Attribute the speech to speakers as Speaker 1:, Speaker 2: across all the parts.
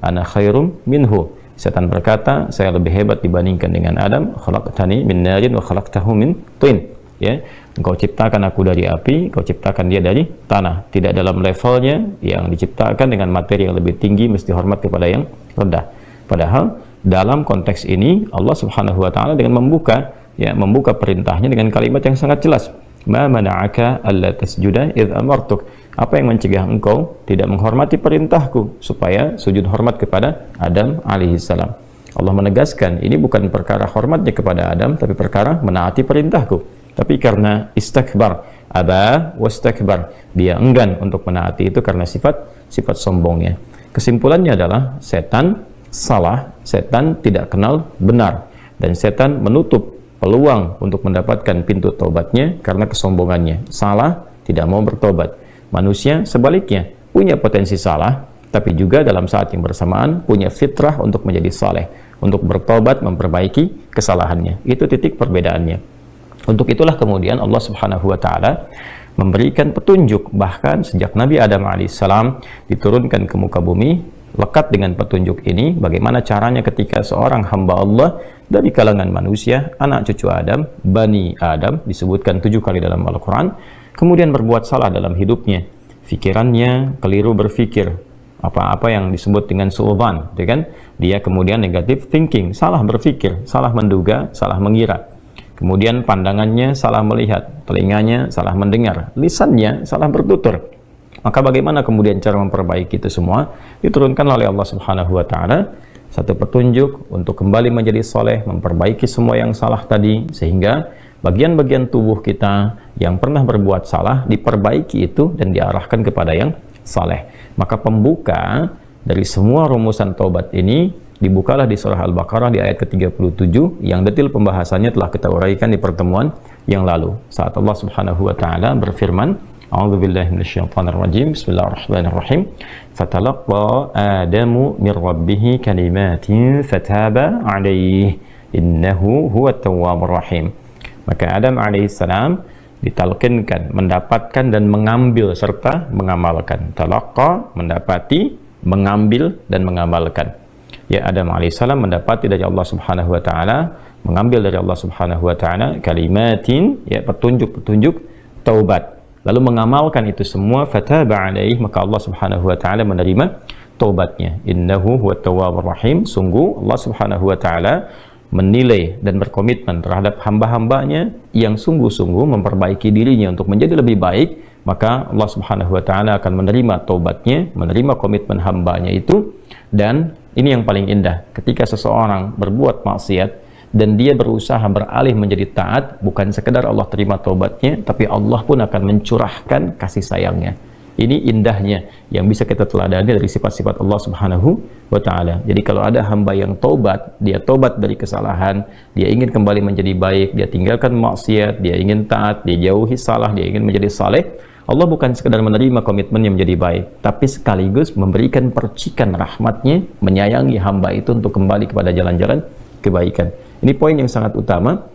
Speaker 1: ana khairum minhu. Setan berkata, saya lebih hebat dibandingkan dengan Adam. Khalaqtani min narin wa khalaqtahu min tin. Ya, engkau ciptakan aku dari api, engkau ciptakan dia dari tanah. Tidak dalam levelnya, yang diciptakan dengan materi yang lebih tinggi mesti hormat kepada yang rendah. Padahal dalam konteks ini Allah Subhanahu wa taala dengan membuka perintahnya dengan kalimat yang sangat jelas. Ma mana'aka alla tasjuda idz amartuk. Apa yang mencegah engkau tidak menghormati perintahku supaya sujud hormat kepada Adam alaihissalam. Allah menegaskan ini bukan perkara hormatnya kepada Adam, tapi perkara menaati perintahku. Tapi karena istakbar, aba wastakbar, dia enggan untuk menaati itu karena sifat sombongnya. Kesimpulannya adalah setan salah, setan tidak kenal benar, dan setan menutup peluang untuk mendapatkan pintu taubatnya karena kesombongannya. Salah, tidak mau bertobat. Manusia sebaliknya punya potensi salah, tapi juga dalam saat yang bersamaan punya fitrah untuk menjadi saleh, untuk bertobat, memperbaiki kesalahannya. Itu titik perbedaannya. Untuk itulah kemudian Allah Subhanahu wa taala memberikan petunjuk, bahkan sejak Nabi Adam alaihissalam diturunkan ke muka bumi, lekat dengan petunjuk ini bagaimana caranya ketika seorang hamba Allah dari kalangan manusia, anak cucu Adam, Bani Adam, disebutkan 7 kali dalam Al-Quran, kemudian berbuat salah dalam hidupnya, pikirannya keliru berpikir, apa-apa yang disebut dengan su'udzan, kan? Dia kemudian negative thinking, salah berpikir, salah menduga, salah mengira. Kemudian pandangannya salah melihat, telinganya salah mendengar, lisannya salah bertutur. Maka bagaimana kemudian cara memperbaiki itu semua? Diturunkan oleh Allah Subhanahu wa taala satu petunjuk untuk kembali menjadi soleh, memperbaiki semua yang salah tadi, sehingga bagian-bagian tubuh kita yang pernah berbuat salah diperbaiki itu dan diarahkan kepada yang saleh. Maka pembuka dari semua rumusan taubat ini dibukalah di surah Al-Baqarah di ayat ke-37 yang detil pembahasannya telah kita uraikan di pertemuan yang lalu. Saat Allah Subhanahu wa taala berfirman, A'udzubillahi minasyaitonir rajim. Bismillahirrahmanirrahim. Fatalaqqa Adamu min rabbih kalimatin fataba 'alaihi innahu huwat tawwabur rahim. Maka Adam alaihissalam ditalqinkan, mendapatkan dan mengambil serta mengamalkan. Talaqqa, mendapati, mengambil dan mengamalkan. Ya, Adam alaihissalam mendapati dari Allah Subhanahu wa taala, mengambil dari Allah Subhanahu wa taala kalimatin, ya, petunjuk-petunjuk taubat. Lalu mengamalkan itu semua, fataba alaihi, maka Allah Subhanahu wa taala menerima taubatnya. Innahu huwat tawwabur rahim. Sungguh Allah Subhanahu wa taala menilai dan berkomitmen terhadap hamba-hambanya yang sungguh-sungguh memperbaiki dirinya untuk menjadi lebih baik, maka Allah Subhanahu wa taala akan menerima taubatnya, menerima komitmen hambanya itu. Dan ini yang paling indah, ketika seseorang berbuat maksiat dan dia berusaha beralih menjadi taat, bukan sekedar Allah terima taubatnya, tapi Allah pun akan mencurahkan kasih sayangnya. Ini indahnya yang bisa kita teladani dari sifat-sifat Allah Subhanahu wa taala. Jadi kalau ada hamba yang taubat, dia taubat dari kesalahan, dia ingin kembali menjadi baik, dia tinggalkan maksiat, dia ingin taat, dia jauhi salah, dia ingin menjadi saleh, Allah bukan sekedar menerima komitmennya menjadi baik, tapi sekaligus memberikan percikan rahmatnya, menyayangi hamba itu untuk kembali kepada jalan-jalan kebaikan. Ini poin yang sangat utama,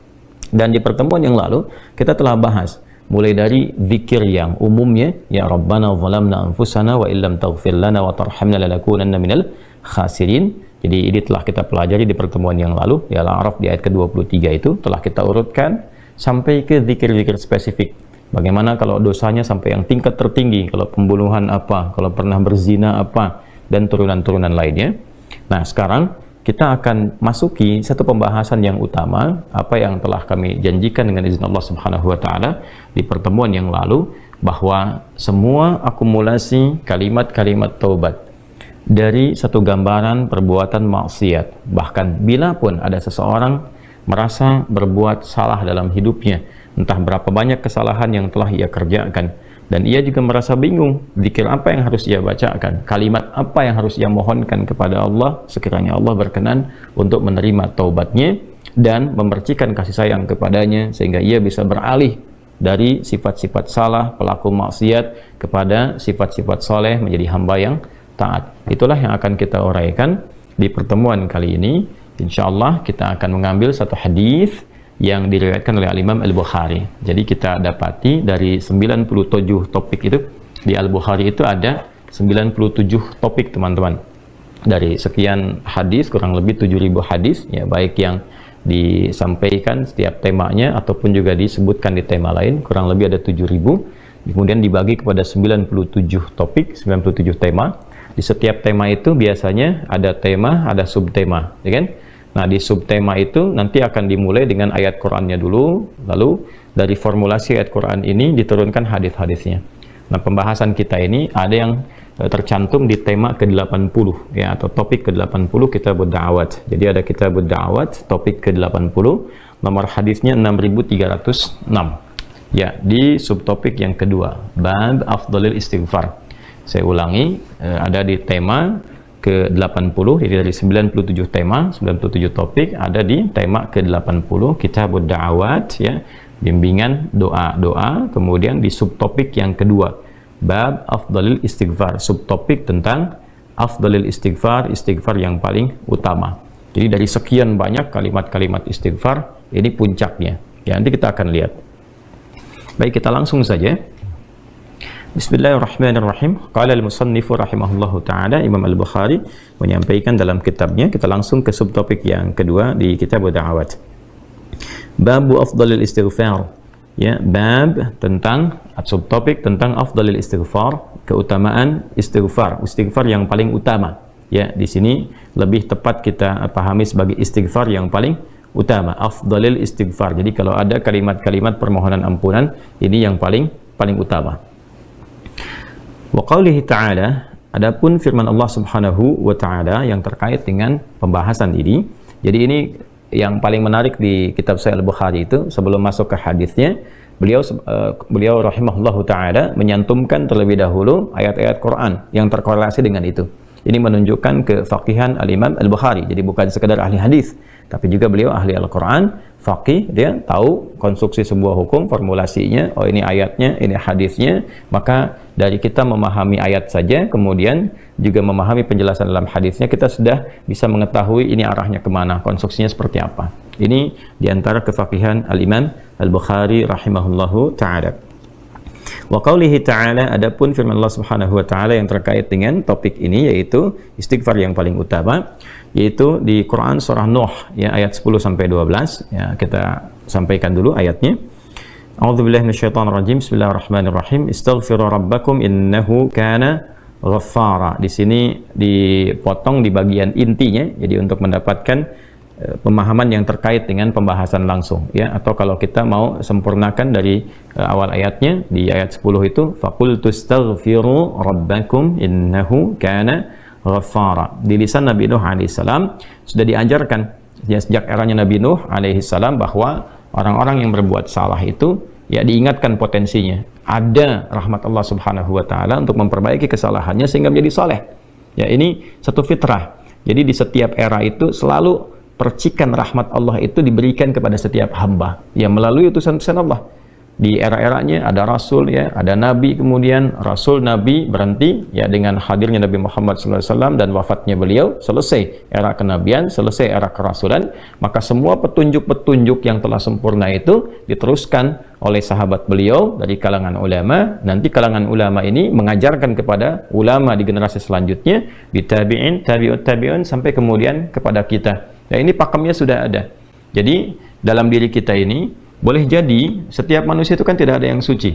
Speaker 1: dan di pertemuan yang lalu kita telah bahas mulai dari zikir yang umumnya, ya Rabbana zalamna anfusana wa illam taghfir lana wa tarhamna lanakunanna minal khasirin. Jadi ini telah kita pelajari di pertemuan yang lalu, ya Al-A'raf di ayat ke-23 itu telah kita urutkan sampai ke zikir-zikir spesifik. Bagaimana kalau dosanya sampai yang tingkat tertinggi, kalau pembunuhan apa, kalau pernah berzina apa, dan turunan-turunan lainnya. Nah, sekarang kita akan masuki satu pembahasan yang utama, apa yang telah kami janjikan dengan izin Allah Subhanahu wa taala di pertemuan yang lalu, bahwa semua akumulasi kalimat-kalimat taubat dari satu gambaran perbuatan maksiat, bahkan bila pun ada seseorang merasa berbuat salah dalam hidupnya, entah berapa banyak kesalahan yang telah ia kerjakan, dan ia juga merasa bingung, zikir apa yang harus ia bacakan, kalimat apa yang harus ia mohonkan kepada Allah, sekiranya Allah berkenan untuk menerima taubatnya dan memercikan kasih sayang kepadanya, sehingga ia bisa beralih dari sifat-sifat salah, pelaku maksiat, kepada sifat-sifat soleh, menjadi hamba yang taat. Itulah yang akan kita uraikan di pertemuan kali ini. Insyaallah kita akan mengambil satu hadis yang diriwayatkan oleh Al-Imam Al-Bukhari. Jadi kita dapati dari 97 topik itu di Al-Bukhari itu ada 97 topik, teman-teman. dari sekian hadis, kurang lebih 7.000 hadis, ya, baik yang disampaikan setiap temanya ataupun juga disebutkan di tema lain, kurang lebih ada 7.000. Kemudian dibagi kepada 97 topik, 97 tema. Di setiap tema itu biasanya ada tema, ada subtema, ya kan? Nah, di subtema itu nanti akan dimulai dengan ayat Qur'annya dulu, lalu dari formulasi ayat Qur'an ini diturunkan hadis-hadisnya. Nah, pembahasan kita ini ada yang tercantum di tema ke-80, ya, atau topik ke-80 Kitabud Da'awat. Jadi ada Kitabud Da'awat, topik ke-80, nomor hadisnya 6306. Ya, di subtopik yang kedua, Bab Afdhalil Istighfar. Saya ulangi, ada di tema ke-80, jadi dari 97 tema, 97 topik, ada di tema ke-80 Kitabud Da'awat, ya, bimbingan doa-doa. Kemudian di subtopik yang kedua, Bab Afdhalil Istighfar, subtopik tentang Afdhalil Istighfar, istighfar yang paling utama. Jadi dari sekian banyak kalimat-kalimat istighfar, ini puncaknya. Ya, nanti kita akan lihat. Baik, kita langsung saja. Bismillahirrahmanirrahim. Qala al-musannifu rahimahullahu ta'ala, Imam Al-Bukhari menyampaikan dalam kitabnya. Kita langsung ke subtopik yang kedua di kitab Da'awat. Babu Afdhalil Istighfar. Ya, bab tentang subtopik tentang afdhalil istighfar, keutamaan istighfar, istighfar yang paling utama. Ya, di sini lebih tepat kita pahami sebagai istighfar yang paling utama, afdhalil istighfar. Jadi kalau ada kalimat-kalimat permohonan ampunan, ini yang paling utama. Wa qaulihi ta'ala, adapun firman Allah Subhanahu wa ta'ala yang terkait dengan pembahasan ini. Jadi ini yang paling menarik di kitab Sahih Al-Bukhari itu, sebelum masuk ke hadisnya, beliau rahimahullahu ta'ala menyantumkan terlebih dahulu ayat-ayat Quran yang terkorelasi dengan itu. Ini menunjukkan kefaqihan Al-Imam Al-Bukhari. Jadi bukan sekedar ahli hadis, tapi juga beliau ahli Al-Quran, faqih, dia tahu konstruksi sebuah hukum, formulasinya, oh ini ayatnya, ini hadisnya. Maka dari kita memahami ayat saja, kemudian juga memahami penjelasan dalam hadisnya, kita sudah bisa mengetahui ini arahnya kemana, konstruksinya seperti apa. Ini diantara kefaqihan Al-Imam Al-Bukhari rahimahullahu ta'ala. Wa qaulihi ta'ala, adapun firman Allah Subhanahu wa ta'ala yang terkait dengan topik ini, yaitu istighfar yang paling utama, yaitu di Quran surah Nuh, ya, ayat 10 sampai 12. Ya, kita sampaikan dulu ayatnya. A'udzubillahi minasyaitonirrajim. Bismillahirrahmanirrahim. Istaghfiru rabbakum innahu kana ghaffara. Di sini dipotong di bagian intinya, jadi untuk mendapatkan pemahaman yang terkait dengan pembahasan langsung, ya. Atau kalau kita mau sempurnakan dari awal ayatnya, di ayat 10 itu faqultu astaghfiru rabbakum innahu kana ghaffara. Di lisan Nabi Nuh alaihissalam sudah diajarkan ya, sejak eranya Nabi Nuh alaihissalam, bahwa orang-orang yang berbuat salah itu ya diingatkan potensinya, ada rahmat Allah Subhanahu wa ta'ala untuk memperbaiki kesalahannya sehingga menjadi saleh. Ya, ini satu fitrah. Jadi di setiap era itu selalu percikan rahmat Allah itu diberikan kepada setiap hamba yang melalui utusan-utusan Allah. Di era-eranya ada rasul, ya, ada nabi, kemudian rasul, nabi berhenti ya dengan hadirnya Nabi Muhammad SAW dan wafatnya beliau, selesai era kenabian, selesai era kerasulan. Maka semua petunjuk-petunjuk yang telah sempurna itu diteruskan oleh sahabat beliau dari kalangan ulama. Nanti kalangan ulama ini mengajarkan kepada ulama di generasi selanjutnya, tabi'in, tabi'ut tabi'un, sampai kemudian kepada kita. Ya, ini pakemnya sudah ada. Jadi dalam diri kita ini boleh jadi setiap manusia itu kan tidak ada yang suci,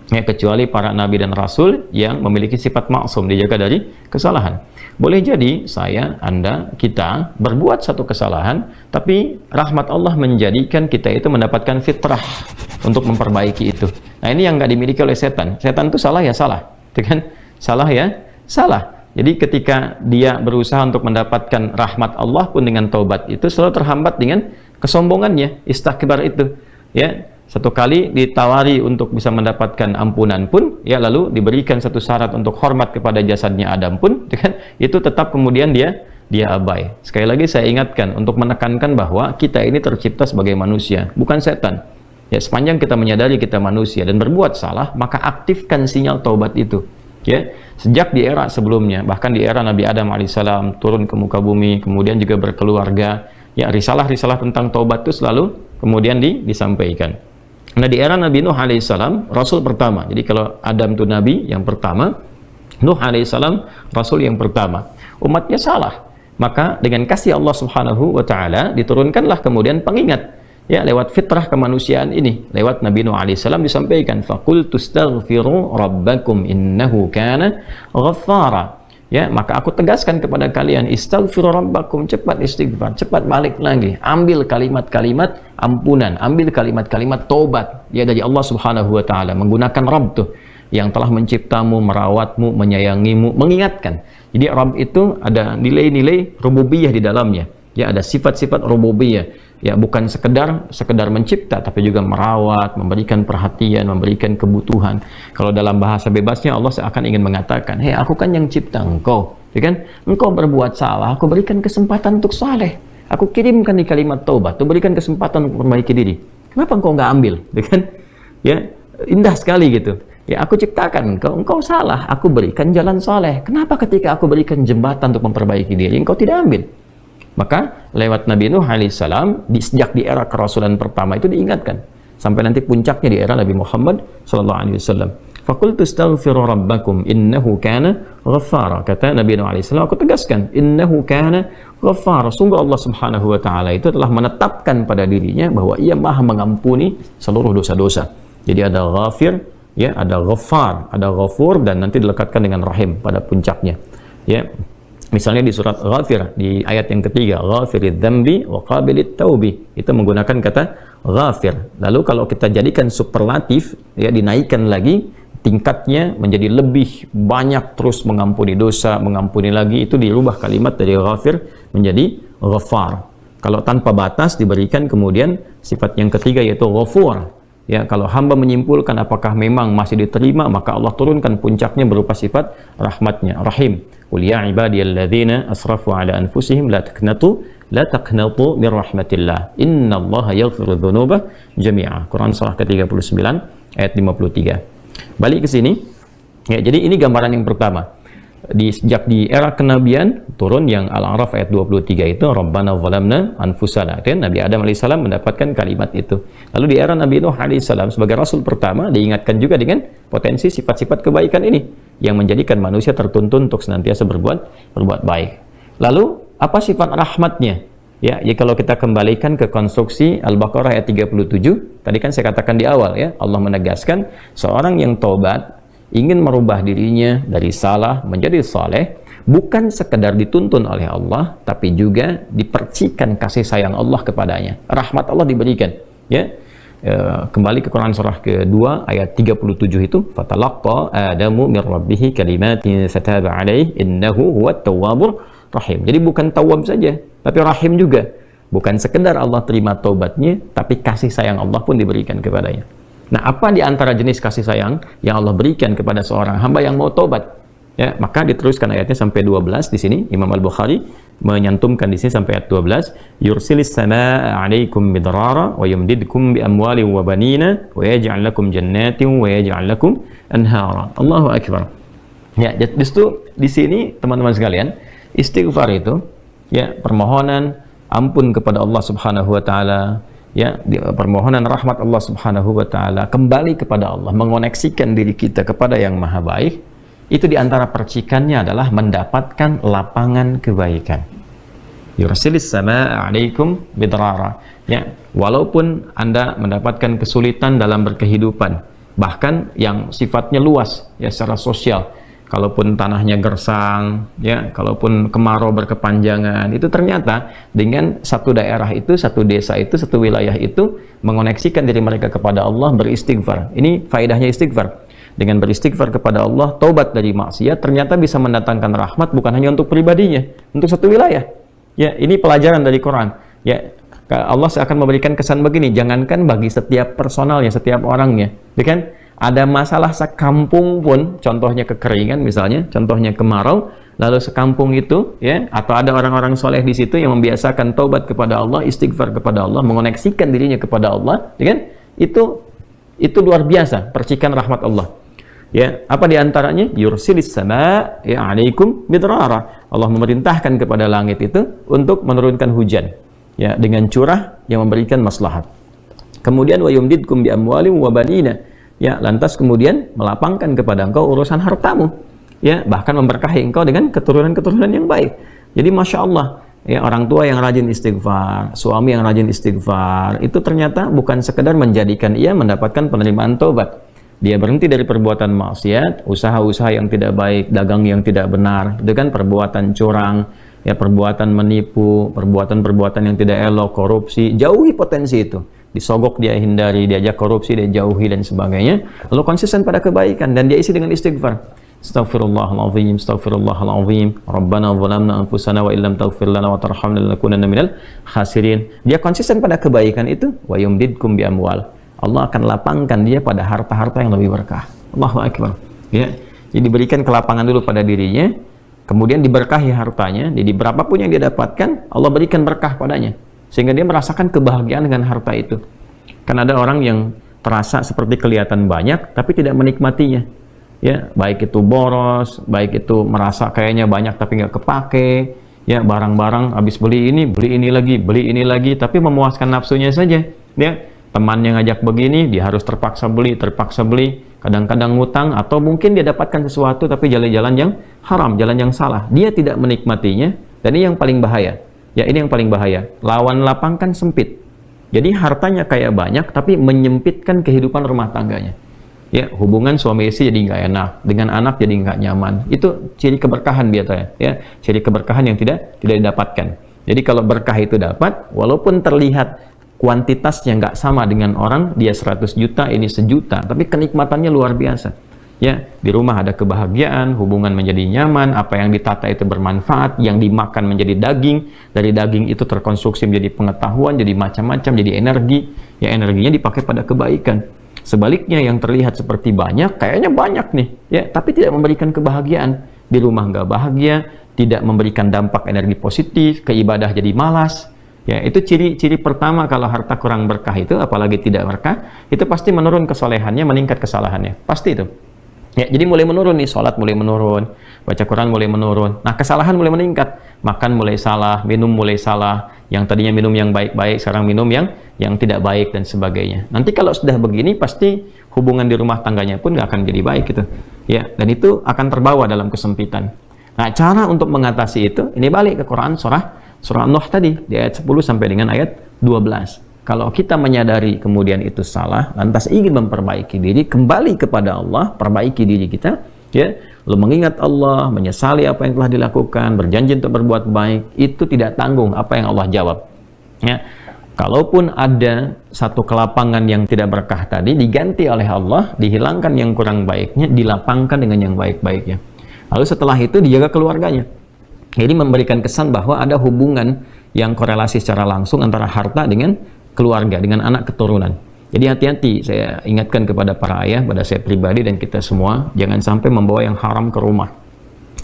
Speaker 1: ya, kecuali para nabi dan rasul yang memiliki sifat maksum, dijaga dari kesalahan. Boleh jadi saya, Anda, kita berbuat satu kesalahan, tapi rahmat Allah menjadikan kita itu mendapatkan fitrah untuk memperbaiki itu. Nah, ini yang nggak dimiliki oleh setan. Setan itu salah ya salah, itu kan? Salah ya salah. Jadi ketika dia berusaha untuk mendapatkan rahmat Allah pun dengan taubat itu selalu terhambat dengan kesombongannya, istakbar itu. Ya, satu kali ditawari untuk bisa mendapatkan ampunan pun, ya, lalu diberikan satu syarat untuk hormat kepada jasadnya Adam pun, kan, itu tetap kemudian dia abai. Sekali lagi saya ingatkan untuk menekankan bahwa kita ini tercipta sebagai manusia, bukan setan. Ya, sepanjang kita menyadari kita manusia dan berbuat salah, maka aktifkan sinyal taubat itu. Ya, sejak di era sebelumnya, bahkan di era Nabi Adam alaihissalam turun ke muka bumi, kemudian juga berkeluarga, ya, risalah-risalah tentang taubat itu selalu kemudian disampaikan. Nah, di era Nabi Nuh alaihissalam, rasul pertama. Jadi kalau Adam itu nabi yang pertama, Nuh alaihissalam rasul yang pertama. umatnya salah. Maka dengan kasih Allah Subhanahu wa taala diturunkanlah kemudian pengingat, ya, lewat fitrah kemanusiaan ini, lewat Nabi Nuh alaihissalam disampaikan, faqul tustaghfiru rabbakum innahu kana ghaffara. Ya, maka aku tegaskan kepada kalian, istaghfiru rabbakum, cepat istighfar, cepat balik lagi, ambil kalimat-kalimat ampunan, ambil kalimat-kalimat tobat, ya, dari Allah Subhanahu wa taala, menggunakan Rabb tuh yang telah menciptamu, merawatmu, menyayangimu, mengingatkan. Jadi Rabb itu ada nilai-nilai rububiyah di dalamnya. Ya, ada sifat-sifat rububiyah. Ya, bukan sekedar mencipta, tapi juga merawat, memberikan perhatian, memberikan kebutuhan. Kalau dalam bahasa bebasnya Allah seakan ingin mengatakan, hei, aku kan yang cipta engkau, ya kan? Engkau berbuat salah, aku berikan kesempatan untuk saleh. Aku kirimkan di kalimat taubat, aku berikan kesempatan untuk memperbaiki diri. Kenapa engkau nggak ambil, ya kan? Ya, indah sekali gitu. Ya, aku ciptakan engkau salah, aku berikan jalan saleh. Kenapa ketika aku berikan jembatan untuk memperbaiki diri, engkau tidak ambil? Maka lewat Nabi Nuh alaihissalam, sejak di era kerasulan pertama itu diingatkan, sampai nanti puncaknya di era Nabi Muhammad sallallahu alaihi wasallam. Faqultu astaghfiru rabbakum innahu kana ghaffara. Kata Nabi Nuh alaihissalam, aku tegaskan, innahu kana ghaffara. Sungguh Allah Subhanahu wa taala itu telah menetapkan pada dirinya bahwa Ia Maha mengampuni seluruh dosa-dosa. Jadi ada ghafir, ya, ada ghaffar, ada ghafur, dan nanti dilekatkan dengan rahim pada puncaknya. Ya. Misalnya di surat Ghafir, di ayat yang ketiga, Ghafirid dzambi wa qabilit taubi, itu menggunakan kata Ghafir. Lalu kalau kita jadikan superlatif, ya, dinaikkan lagi tingkatnya menjadi lebih banyak, terus mengampuni dosa, mengampuni lagi, itu dirubah kalimat dari Ghafir menjadi Ghaffar. Kalau tanpa batas diberikan kemudian sifat yang ketiga, yaitu Ghafur. Ya, kalau hamba menyimpulkan apakah memang masih diterima, maka Allah turunkan puncaknya berupa sifat rahmatnya, Rahim. Qul ya ibadiyalladzina asrafu ala anfusihim la taqnatu min rahmatillah. Innallaha yaghfiru dzunuba jami'a. Quran surah ke-39 ayat 53. Balik ke sini. Ya, jadi ini gambaran yang pertama. Sejak di era kenabian turun yang Al-A'raf ayat 23 itu, Rabbana zalamna anfusana. Dan Nabi Adam alaihissalam mendapatkan kalimat itu. Lalu di era Nabi Nuh alaihissalam sebagai rasul pertama diingatkan juga dengan potensi sifat-sifat kebaikan ini yang menjadikan manusia tertuntun untuk senantiasa berbuat baik. Lalu apa sifat rahmatnya? Ya, kalau kita kembalikan ke konstruksi Al-Baqarah ayat 37, tadi kan saya katakan di awal, ya, Allah menegaskan seorang yang taubat, ingin merubah dirinya dari salah menjadi saleh, bukan sekedar dituntun oleh Allah, tapi juga dipercikan kasih sayang Allah kepadanya. Rahmat Allah diberikan. Ya, kembali ke Quran surah kedua ayat 37 itu, fatalaqqa Adamu min rabbih kalimatin fataba alaihi innahu huwat tawwabur rahim. Jadi bukan tawwab saja, tapi rahim juga. Bukan sekedar Allah terima taubatnya, tapi kasih sayang Allah pun diberikan kepadanya. Nah, apa di antara jenis kasih sayang yang Allah berikan kepada seorang hamba yang mau taubat? Ya, maka diteruskan ayatnya sampai 12 di sini. Imam Al-Bukhari menyantumkan di sini sampai ayat 12, yursilis samaa 'alaikum midrara wa yumdidkum bi amwalin wa banina wa yaj'al lakum jannatin wa yaj'al lakum anhara. Allahu akbar. Ya, justru di sini teman-teman sekalian, istighfar itu, ya, permohonan ampun kepada Allah Subhanahu wa taala, ya, permohonan rahmat Allah Subhanahu wa taala, kembali kepada Allah, mengoneksikan diri kita kepada yang maha baik, itu diantara percikannya adalah mendapatkan lapangan kebaikan. Yursilis samaa 'alaikum bidrara. Ya, walaupun Anda mendapatkan kesulitan dalam berkehidupan, bahkan yang sifatnya luas, ya, secara sosial, kalaupun tanahnya gersang, ya, kalaupun kemarau berkepanjangan, itu ternyata dengan satu daerah itu, satu desa itu, satu wilayah itu mengoneksikan diri mereka kepada Allah, beristighfar. Ini faedahnya istighfar. Dengan beristighfar kepada Allah, taubat dari maksiat, ternyata bisa mendatangkan rahmat bukan hanya untuk pribadinya, untuk satu wilayah. Ya, ini pelajaran dari Quran. Ya, Allah akan memberikan kesan begini, jangankan bagi setiap personalnya, setiap orangnya, ya kan? Ada masalah sekampung pun, contohnya kekeringan misalnya, contohnya kemarau, lalu sekampung itu, ya, atau ada orang-orang soleh di situ yang membiasakan taubat kepada Allah, istighfar kepada Allah, mengoneksikan dirinya kepada Allah, ya kan? Itu luar biasa, percikan rahmat Allah. Ya, apa diantaranya? Yursilis sama, ya, 'alaikum midrara. Allah memerintahkan kepada langit itu untuk menurunkan hujan, ya, dengan curah yang memberikan maslahat. Kemudian wa yumdidkum bi amwalin wa banina. Ya, lantas kemudian melapangkan kepada engkau urusan hartamu. ya, bahkan memberkahi engkau dengan keturunan-keturunan yang baik. Jadi Masya Allah, ya, orang tua yang rajin istighfar, suami yang rajin istighfar, itu ternyata bukan sekedar menjadikan ia mendapatkan penerimaan taubat. Dia berhenti dari perbuatan maksiat, usaha-usaha yang tidak baik, dagang yang tidak benar, itu kan perbuatan curang, ya, perbuatan menipu, perbuatan-perbuatan yang tidak elok, korupsi, jauhi potensi itu. Disogok dia hindari, diajak korupsi dia jauhi dan sebagainya. Lalu konsisten pada kebaikan dan dia isi dengan istighfar. Astaghfirullahaladzim, astaghfirullahaladzim, Rabbana zalamna anfusana wa illam taghfir lana wa tarhamna lanakunanna minal khasirin. Dia konsisten pada kebaikan itu, wa yumdidkum bi amwal. Allah akan lapangkan dia pada harta-harta yang lebih berkah. Allahu Akbar. Ya. Jadi diberikan kelapangan dulu pada dirinya, kemudian diberkahi hartanya. Jadi berapapun yang dia dapatkan, Allah berikan berkah padanya, sehingga dia merasakan kebahagiaan dengan harta itu. Karena ada orang yang terasa seperti kelihatan banyak, tapi tidak menikmatinya. Ya, baik itu boros, baik itu merasa kayaknya banyak tapi nggak kepake. Ya, barang-barang habis beli ini lagi, tapi memuaskan nafsunya saja. Ya. Temannya ngajak begini, dia harus terpaksa beli, kadang-kadang ngutang, atau mungkin dia dapatkan sesuatu tapi jalan-jalan yang haram, jalan yang salah. Dia tidak menikmatinya, dan ini yang paling bahaya. Ya, ini yang paling bahaya. Lawan lapang kan sempit. Jadi hartanya kayak banyak, tapi menyempitkan kehidupan rumah tangganya. Ya, hubungan suami istri jadi nggak enak, dengan anak jadi nggak nyaman. Itu ciri keberkahan biasanya. Ya, ciri keberkahan yang tidak didapatkan. Jadi kalau berkah itu dapat, walaupun terlihat kuantitasnya nggak sama dengan orang, dia 100 juta, ini 1 juta, tapi kenikmatannya luar biasa. Ya, di rumah ada kebahagiaan, hubungan menjadi nyaman, apa yang ditata itu bermanfaat, yang dimakan menjadi daging, dari daging itu terkonstruksi menjadi pengetahuan, jadi macam-macam, jadi energi, ya energinya dipakai pada kebaikan. Sebaliknya yang terlihat seperti banyak, kayaknya banyak nih, ya, tapi tidak memberikan kebahagiaan. Di rumah nggak bahagia, tidak memberikan dampak energi positif, ke ibadah jadi malas. Ya, itu ciri pertama kalau harta kurang berkah itu, apalagi tidak berkah, itu pasti menurun kesolehannya, meningkat kesalahannya. Pasti itu. Ya, jadi mulai menurun nih, sholat mulai menurun, baca Quran mulai menurun. Nah, kesalahan mulai meningkat. Makan mulai salah, minum mulai salah. Yang tadinya minum yang baik-baik, sekarang minum yang tidak baik dan sebagainya. Nanti kalau sudah begini, pasti hubungan di rumah tangganya pun nggak akan jadi baik gitu. Ya, dan itu akan terbawa dalam kesempitan. Nah, cara untuk mengatasi itu, ini balik ke Quran Surah Nuh tadi, di ayat 10 sampai dengan ayat 12. Kalau kita menyadari kemudian itu salah, lantas ingin memperbaiki diri, kembali kepada Allah, perbaiki diri kita, ya, lalu mengingat Allah, menyesali apa yang telah dilakukan, berjanji untuk berbuat baik, itu tidak tanggung apa yang Allah jawab. Ya, kalaupun ada satu kelapangan yang tidak berkah tadi, diganti oleh Allah, dihilangkan yang kurang baiknya, dilapangkan dengan yang baik-baiknya. Lalu setelah itu dijaga keluarganya. Jadi memberikan kesan bahwa ada hubungan yang korelasi secara langsung antara harta dengan keluarga, dengan anak keturunan. Jadi hati-hati, saya ingatkan kepada para ayah, pada saya pribadi dan kita semua, jangan sampai membawa yang haram ke rumah.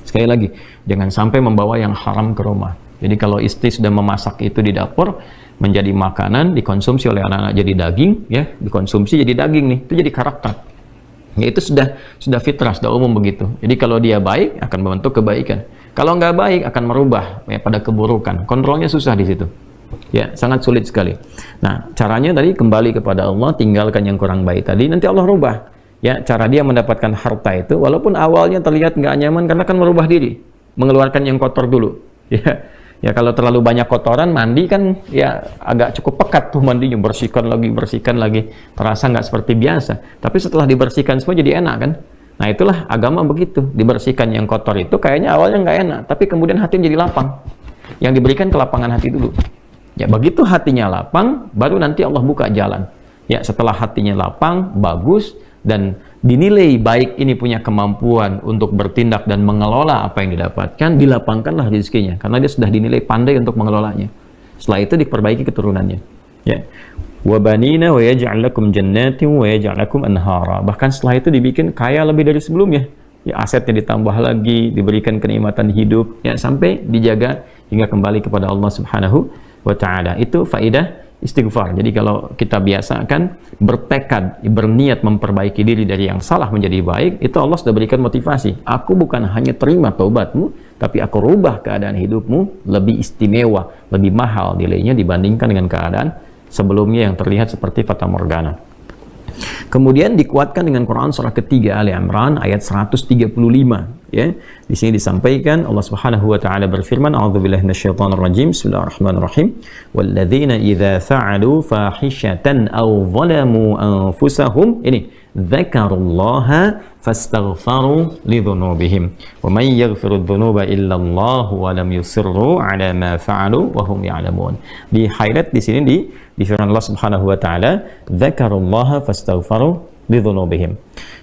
Speaker 1: Sekali lagi, jangan sampai membawa yang haram ke rumah. Jadi kalau istri sudah memasak itu di dapur, menjadi makanan, dikonsumsi oleh anak-anak jadi daging, ya, dikonsumsi jadi daging nih, itu jadi karakter. Ya, itu sudah fitrah, sudah umum begitu. Jadi kalau dia baik, akan membentuk kebaikan. Kalau nggak baik, akan merubah ya, pada keburukan. Kontrolnya susah di situ. Ya, sangat sulit sekali. Nah, caranya tadi kembali kepada Allah, tinggalkan yang kurang baik tadi, nanti Allah rubah. Ya, cara dia mendapatkan harta itu, walaupun awalnya terlihat nggak nyaman, karena kan merubah diri, mengeluarkan yang kotor dulu. Ya, kalau terlalu banyak kotoran, mandi kan ya agak cukup pekat tuh mandinya, bersihkan lagi, terasa nggak seperti biasa. Tapi setelah dibersihkan semua jadi enak kan? Nah, itulah agama begitu, dibersihkan yang kotor itu kayaknya awalnya nggak enak, tapi kemudian hati menjadi lapang. Yang diberikan kelapangan hati dulu. Ya, begitu hatinya lapang, baru nanti Allah buka jalan. Ya, setelah hatinya lapang, bagus, dan dinilai baik ini punya kemampuan untuk bertindak dan mengelola apa yang didapatkan, dilapangkanlah rezekinya, karena dia sudah dinilai pandai untuk mengelolanya. Setelah itu diperbaiki keturunannya. Ya. Wa banina wa yaj'al lakum jannatin wa yaj'al lakum anhara. Bahkan setelah itu dibikin kaya lebih dari sebelumnya. Ya, asetnya ditambah lagi, diberikan kenikmatan hidup, ya, sampai dijaga hingga kembali kepada Allah Subhanahu wa taala. Itu faidah istighfar. Jadi kalau kita biasakan bertekad, berniat memperbaiki diri dari yang salah menjadi baik, itu Allah sudah berikan motivasi. Aku bukan hanya terima taubatmu, tapi aku rubah keadaan hidupmu lebih istimewa, lebih mahal nilainya dibandingkan dengan keadaan sebelumnya yang terlihat seperti fata morgana. Kemudian dikuatkan dengan Quran surah ketiga Ali Imran ayat 135, ya. Di sini disampaikan Allah Subhanahu wa taala berfirman, a'udzubillahi minasyaitonir rajim. Bismillahirrahmanirrahim. Walladzina idza fa'alu fahishatan aw zalamu anfusahum ini dzakarullaha fastaghfaru lidzunubihim wa may yaghfiru dzunuba illa Allah wa lam yusirru ala ma fa'alu wa hum ya'lamun. Di highlight di sini di firman Allah Subhanahu wa taala, dzakarullaha fastaghfaru lidzunubihim.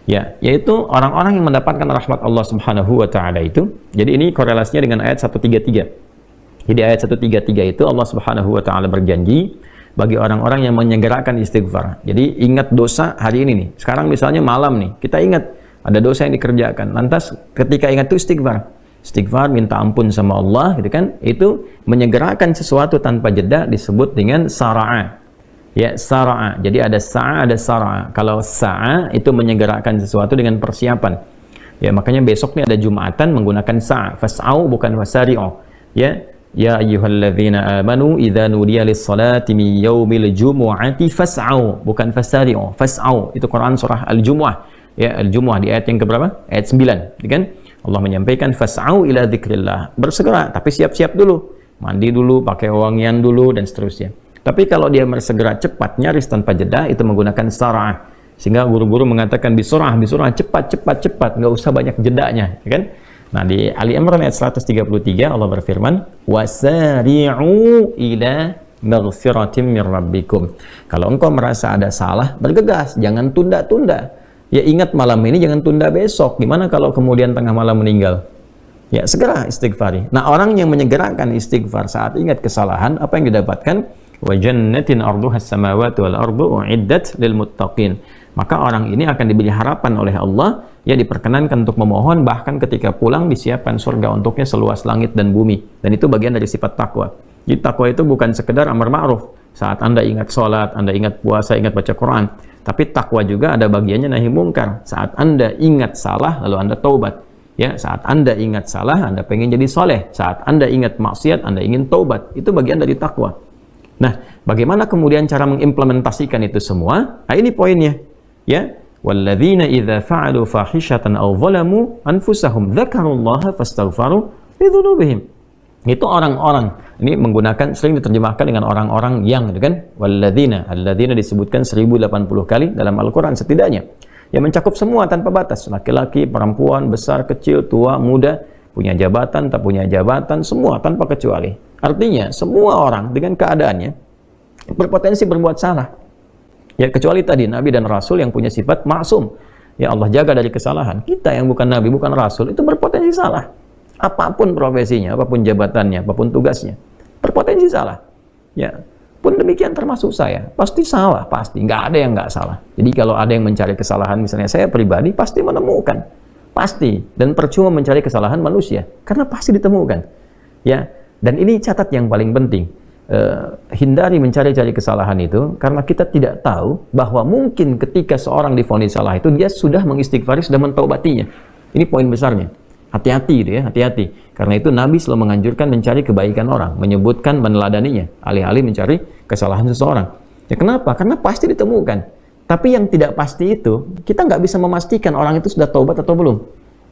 Speaker 1: Ya, yaitu orang-orang yang mendapatkan rahmat Allah Subhanahu wa taala itu. Jadi ini korelasinya dengan ayat 133. Jadi ayat 133 itu Allah Subhanahu wa taala berjanji bagi orang-orang yang menyegerakan istighfar. Jadi ingat dosa hari ini nih. Sekarang misalnya malam nih, kita ingat ada dosa yang dikerjakan. Lantas ketika ingat itu istighfar. Istighfar, minta ampun sama Allah, gitu kan? Itu menyegerakan sesuatu tanpa jeda disebut dengan sara'a. Ya, sara'a. Jadi ada sa'a, ada sara'a. Kalau sa'a itu menyegerakan sesuatu dengan persiapan. Ya, makanya besok nih ada Jumatan menggunakan sa'a. Fas'au bukan fasari'u. Ya. Ya ayyuhalladzina amanu idza nudiya lis-salati min yaumil jumu'ati fas'au bukan fasari'u. Fas'au itu Quran surah Al-Jumu'ah. Ya, Al-Jumu'ah di ayat yang keberapa? Ayat 9, kan? Allah menyampaikan fas'au ila dzikrillah. Bersegera, tapi siap-siap dulu. Mandi dulu, pakai wangian dulu dan seterusnya. Tapi kalau dia bersegera cepat, nyaris tanpa jeda, itu menggunakan sara'ah. Sehingga guru-guru mengatakan bisurah, cepat, nggak usah banyak jedanya, kan? Nah, di Ali Imran ayat 133 Allah berfirman, wasari'u ila maghfiratin min rabbikum. Kalau engkau merasa ada salah, bergegas, jangan tunda-tunda. Ya, ingat malam ini, jangan tunda besok. Gimana kalau kemudian tengah malam meninggal? Ya, segera istighfari. Nah, orang yang menyegerakan istighfar saat ingat kesalahan, apa yang didapatkan? Wa jannatin arduha as-samawati wal ardu uiddat lil muttaqin. Maka orang ini akan diberi harapan oleh Allah, ya, diperkenankan untuk memohon, bahkan ketika pulang disiapkan surga untuknya seluas langit dan bumi. Dan itu bagian dari sifat takwa. Jadi takwa itu bukan sekedar amar ma'ruf. Saat Anda ingat sholat, Anda ingat puasa, ingat baca Quran. Tapi takwa juga ada bagiannya nahi mungkar. Saat Anda ingat salah, lalu Anda taubat. Ya, saat Anda ingat salah, Anda pengen jadi soleh. Saat Anda ingat maksiat, Anda ingin taubat. Itu bagian dari takwa. Nah, bagaimana kemudian cara mengimplementasikan itu semua? Nah, ini poinnya. Ya, walladzina idza fa'alu fahishatan aw zalamu anfusahum dzakarullaha fastaghfaru lidzunubihim. Itu orang-orang. Ini menggunakan, sering diterjemahkan dengan orang-orang yang, gitu kan? Walladzina, alladzina disebutkan 1080 kali dalam Al-Qur'an setidaknya. Ya, mencakup semua tanpa batas, laki-laki, perempuan, besar, kecil, tua, muda, punya jabatan, tak punya jabatan, semua tanpa kecuali. Artinya semua orang dengan keadaannya berpotensi berbuat salah. Ya, kecuali tadi Nabi dan Rasul yang punya sifat maksum. Ya, Allah jaga dari kesalahan. Kita yang bukan Nabi, bukan Rasul, itu berpotensi salah. Apapun profesinya, apapun jabatannya, apapun tugasnya, berpotensi salah. Ya, pun demikian termasuk saya. Pasti salah, pasti. Nggak ada yang nggak salah. Jadi kalau ada yang mencari kesalahan, misalnya saya pribadi, pasti menemukan. Pasti. Dan percuma mencari kesalahan manusia. Karena pasti ditemukan. Ya, dan ini catat yang paling penting. Hindari mencari-cari kesalahan itu, karena kita tidak tahu bahwa mungkin ketika seorang divonis salah itu dia sudah mengistighfari, sudah mentaubatinya. Ini poin besarnya. Hati-hati itu ya, hati-hati. Karena itu Nabi selalu menganjurkan mencari kebaikan orang, menyebutkan, meneladaninya, alih-alih mencari kesalahan seseorang. Ya, kenapa? Karena pasti ditemukan. Tapi yang tidak pasti itu, kita nggak bisa memastikan orang itu sudah taubat atau belum.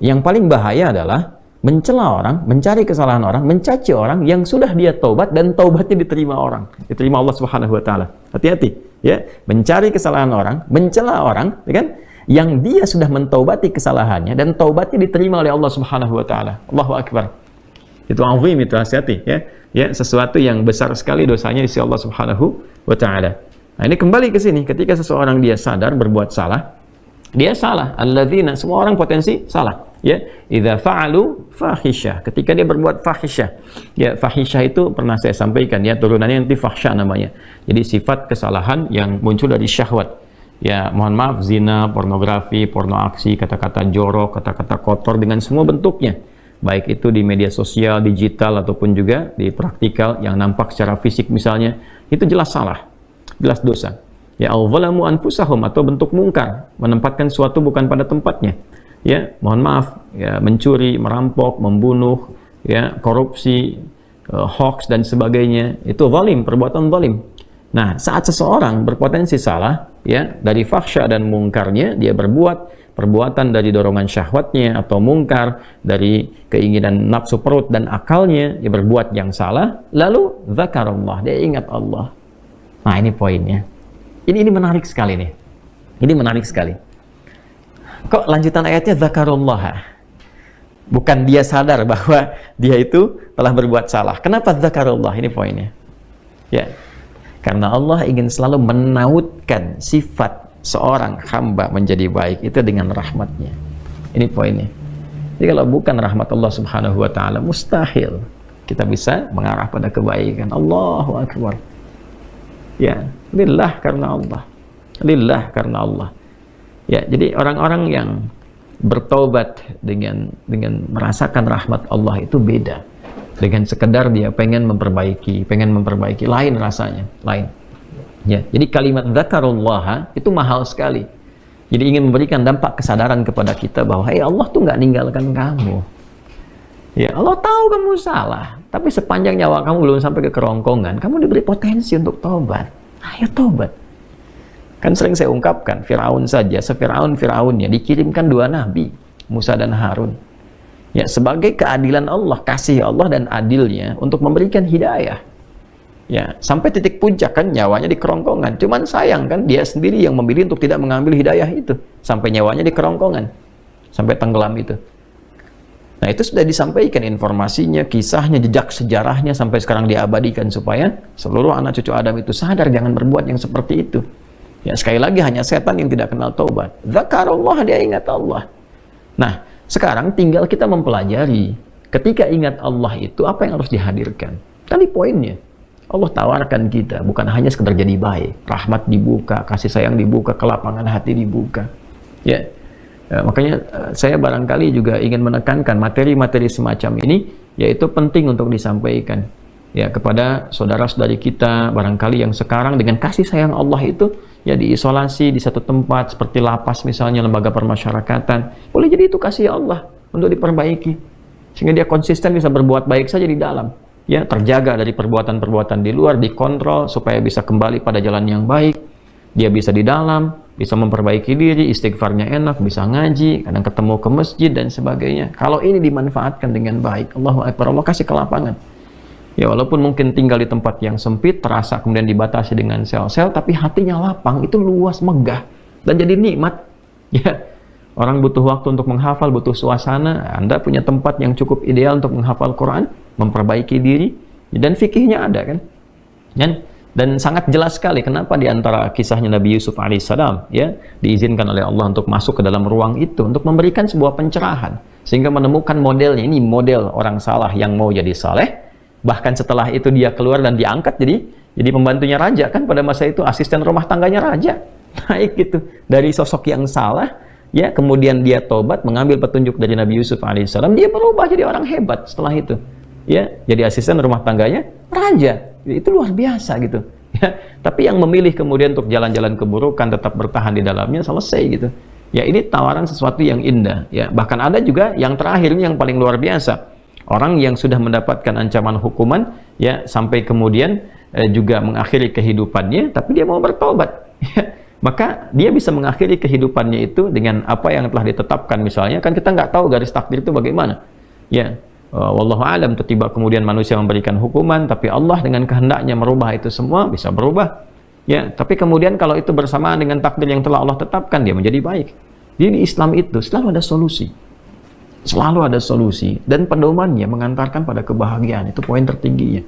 Speaker 1: Yang paling bahaya adalah mencela orang, mencari kesalahan orang, mencaci orang yang sudah dia taubat dan taubatnya diterima orang, diterima Allah Subhanahu wa taala. Hati-hati, ya. Mencari kesalahan orang, mencela orang, ya kan? Yang dia sudah mentaubati kesalahannya dan taubatnya diterima oleh Allah Subhanahu wa taala. Allahu akbar. Itu azim, itu, hati-hati, ya. Ya, sesuatu yang besar sekali dosanya di sisi Allah Subhanahu wa taala. Nah, ini kembali ke sini, ketika seseorang dia sadar berbuat salah, dia salah. Alladzina, semua orang potensi salah. Ya, idza fa'alu fahisyah, ketika dia berbuat fahisyah. Ya, fahisyah itu pernah saya sampaikan, ya, turunannya nanti fahsya namanya. Jadi sifat kesalahan yang muncul dari syahwat. Ya, mohon maaf, zina, pornografi, porno aksi, kata-kata jorok, kata-kata kotor dengan semua bentuknya. Baik itu di media sosial, digital, ataupun juga di praktikal yang nampak secara fisik misalnya, itu jelas salah, jelas dosa. Ya, al-zalamu anfusahum, atau bentuk mungkar, menempatkan suatu bukan pada tempatnya. Ya, mohon maaf, ya, mencuri, merampok, membunuh, ya, korupsi, hoax dan sebagainya, itu zalim, perbuatan zalim. Nah, saat seseorang berpotensi salah, ya, dari fahsya dan mungkarnya, dia berbuat perbuatan dari dorongan syahwatnya atau mungkar, dari keinginan nafsu perut dan akalnya, dia berbuat yang salah, lalu zakarullah, dia ingat Allah. Nah, ini poinnya. Ini menarik sekali nih. Ini menarik sekali. Kok lanjutan ayatnya zakarullah? Bukan dia sadar bahwa dia itu telah berbuat salah. Kenapa zakarullah? Ini poinnya. Ya. Karena Allah ingin selalu menautkan sifat seorang hamba menjadi baik itu dengan rahmatnya. Ini poinnya. Jadi kalau bukan rahmat Allah subhanahu wa ta'ala, mustahil kita bisa mengarah pada kebaikan. Allahu Akbar. Ya, lillah karena Allah. Lillah karena Allah. Ya, jadi orang-orang yang bertaubat dengan merasakan rahmat Allah itu beda dengan sekedar dia pengen memperbaiki, lain rasanya, lain. Ya, jadi kalimat zakarullah itu mahal sekali. Jadi ingin memberikan dampak kesadaran kepada kita bahwa hey, Allah tuh nggak ninggalkan kamu. Ya, Allah tahu kamu salah, tapi sepanjang nyawa kamu belum sampai ke kerongkongan, kamu diberi potensi untuk taubat. Ayo taubat. Kan sering saya ungkapkan, Firaun saja, Firaunnya dikirimkan 2 nabi, Musa dan Harun. Ya, sebagai keadilan Allah, kasih Allah dan adilnya untuk memberikan hidayah. Ya, sampai titik puncak kan nyawanya di kerongkongan. Cuman sayang kan dia sendiri yang memilih untuk tidak mengambil hidayah itu. Sampai nyawanya di kerongkongan. Sampai tenggelam itu. Nah, itu sudah disampaikan informasinya, kisahnya, jejak sejarahnya sampai sekarang diabadikan supaya seluruh anak cucu Adam itu sadar jangan berbuat yang seperti itu. Ya, sekali lagi hanya setan yang tidak kenal taubat. Zakarullah, dia ingat Allah. Nah, sekarang tinggal kita mempelajari ketika ingat Allah itu apa yang harus dihadirkan. Tadi poinnya, Allah tawarkan kita bukan hanya sekedar jadi baik, rahmat dibuka, kasih sayang dibuka, kelapangan hati dibuka. Ya, makanya saya barangkali juga ingin menekankan materi-materi semacam ini, yaitu penting untuk disampaikan ya kepada saudara-saudari kita barangkali yang sekarang dengan kasih sayang Allah itu ya diisolasi di satu tempat seperti lapas misalnya, lembaga permasyarakatan. Boleh jadi itu kasih Allah untuk diperbaiki sehingga dia konsisten bisa berbuat baik saja di dalam, ya, terjaga dari perbuatan-perbuatan di luar, dikontrol supaya bisa kembali pada jalan yang baik. Dia bisa di dalam, bisa memperbaiki diri, istighfarnya enak, bisa ngaji, kadang ketemu ke masjid dan sebagainya. Kalau ini dimanfaatkan dengan baik, Allahu Akbar, Allah kasih kelapangan. Ya, walaupun mungkin tinggal di tempat yang sempit, terasa kemudian dibatasi dengan sel-sel, tapi hatinya lapang, itu luas, megah, dan jadi nikmat. Ya, orang butuh waktu untuk menghafal, butuh suasana. Anda punya tempat yang cukup ideal untuk menghafal Quran, memperbaiki diri, dan fikihnya ada kan. Dan sangat jelas sekali kenapa di antara kisahnya Nabi Yusuf alaihissalam ya diizinkan oleh Allah untuk masuk ke dalam ruang itu untuk memberikan sebuah pencerahan sehingga menemukan modelnya. Ini model orang salah yang mau jadi saleh. Bahkan setelah itu dia keluar dan diangkat jadi pembantunya raja kan, pada masa itu asisten rumah tangganya raja. Naik gitu dari sosok yang salah ya, kemudian dia tobat mengambil petunjuk dari Nabi Yusuf alaihissalam, dia berubah jadi orang hebat setelah itu. Ya, jadi asisten rumah tangganya raja. Itu luar biasa gitu. Ya, tapi yang memilih kemudian untuk jalan-jalan keburukan tetap bertahan di dalamnya, selesai gitu. Ya, ini tawaran sesuatu yang indah ya. Bahkan ada juga yang terakhir ini yang paling luar biasa. Orang yang sudah mendapatkan ancaman hukuman ya sampai kemudian juga mengakhiri kehidupannya, tapi dia mau bertobat. Ya, maka dia bisa mengakhiri kehidupannya itu dengan apa yang telah ditetapkan misalnya. Kan kita nggak tahu garis takdir itu bagaimana. Ya, wallahu alam, tiba kemudian manusia memberikan hukuman, tapi Allah dengan kehendaknya merubah itu semua, bisa berubah. Ya, tapi kemudian kalau itu bersamaan dengan takdir yang telah Allah tetapkan, dia menjadi baik. Jadi di Islam itu selalu ada solusi. Selalu ada solusi dan pedomannya mengantarkan pada kebahagiaan. Itu poin tertingginya.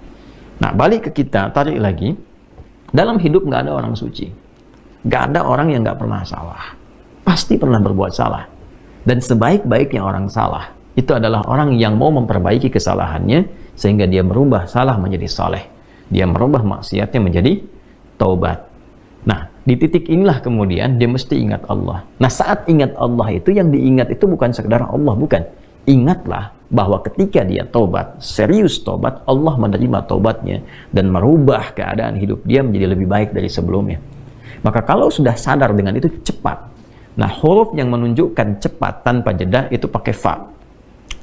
Speaker 1: Nah, balik ke kita, tarik lagi. Dalam hidup nggak ada orang suci. Nggak ada orang yang nggak pernah salah. Pasti pernah berbuat salah. Dan sebaik-baiknya orang salah itu adalah orang yang mau memperbaiki kesalahannya sehingga dia merubah salah menjadi saleh. Dia merubah maksiatnya menjadi taubat. Nah, di titik inilah kemudian dia mesti ingat Allah. Nah, saat ingat Allah itu yang diingat itu bukan sekedar Allah, bukan. Ingatlah bahwa ketika dia taubat, serius taubat, Allah menerima taubatnya dan merubah keadaan hidup dia menjadi lebih baik dari sebelumnya. Maka kalau sudah sadar dengan itu, cepat. Nah, huruf yang menunjukkan cepat tanpa jeda itu pakai fa.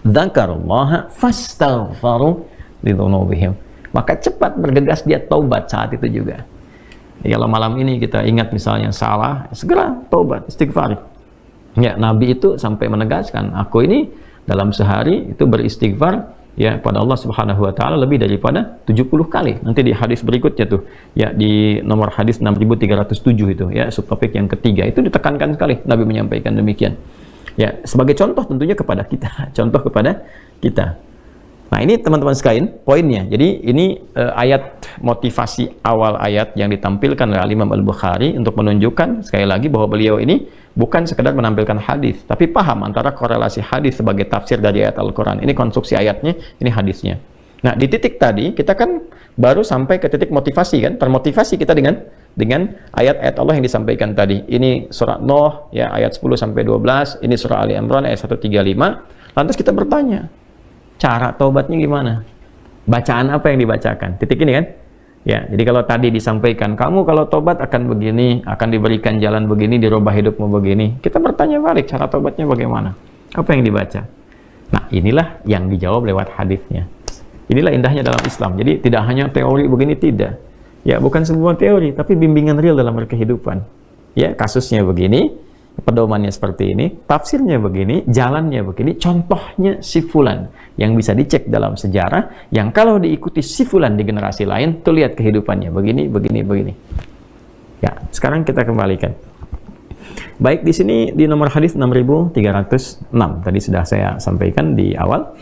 Speaker 1: Dzakarullaha fastaghfaru lidzunubihim. Maka cepat bergegas dia taubat saat itu juga. Kalau malam ini kita ingat misalnya salah, segera taubat, istighfar. Ya, Nabi itu sampai menegaskan, aku ini dalam sehari itu beristighfar ya pada Allah Subhanahu wa taala lebih daripada 70 kali. Nanti di hadis berikutnya tuh, ya di nomor hadis 6307 itu ya, subtopik yang ketiga itu ditekankan sekali Nabi menyampaikan demikian. Ya, sebagai contoh tentunya kepada kita, contoh kepada kita. Nah, ini teman-teman sekalian poinnya. Jadi ini ayat motivasi awal ayat yang ditampilkan oleh Imam Al-Bukhari untuk menunjukkan sekali lagi bahwa beliau ini bukan sekedar menampilkan hadis, tapi paham antara korelasi hadis sebagai tafsir dari ayat Al-Quran. Ini konstruksi ayatnya, ini hadisnya. Nah, di titik tadi kita kan baru sampai ke titik motivasi kan, termotivasi kita dengan ayat-ayat Allah yang disampaikan tadi. Ini surah Nuh ya ayat 10 sampai 12, ini surah Ali Imran ayat 135. Lantas kita bertanya, cara taubatnya gimana? Bacaan apa yang dibacakan? Titik ini kan? Ya, jadi kalau tadi disampaikan kamu kalau taubat akan begini, akan diberikan jalan begini, dirubah hidupmu begini. Kita bertanya balik, cara taubatnya bagaimana? Apa yang dibaca? Nah, inilah yang dijawab lewat hadisnya. Inilah indahnya dalam Islam. Jadi tidak hanya teori begini, tidak. Ya, bukan sebuah teori, tapi bimbingan real dalam berkehidupan. Ya, kasusnya begini, pedomannya seperti ini, tafsirnya begini, jalannya begini, contohnya si fulan yang bisa dicek dalam sejarah, yang kalau diikuti si fulan di generasi lain, tuh lihat kehidupannya begini, begini, begini. Ya, sekarang kita kembalikan. Baik, di sini di nomor hadis 6306 tadi sudah saya sampaikan di awal.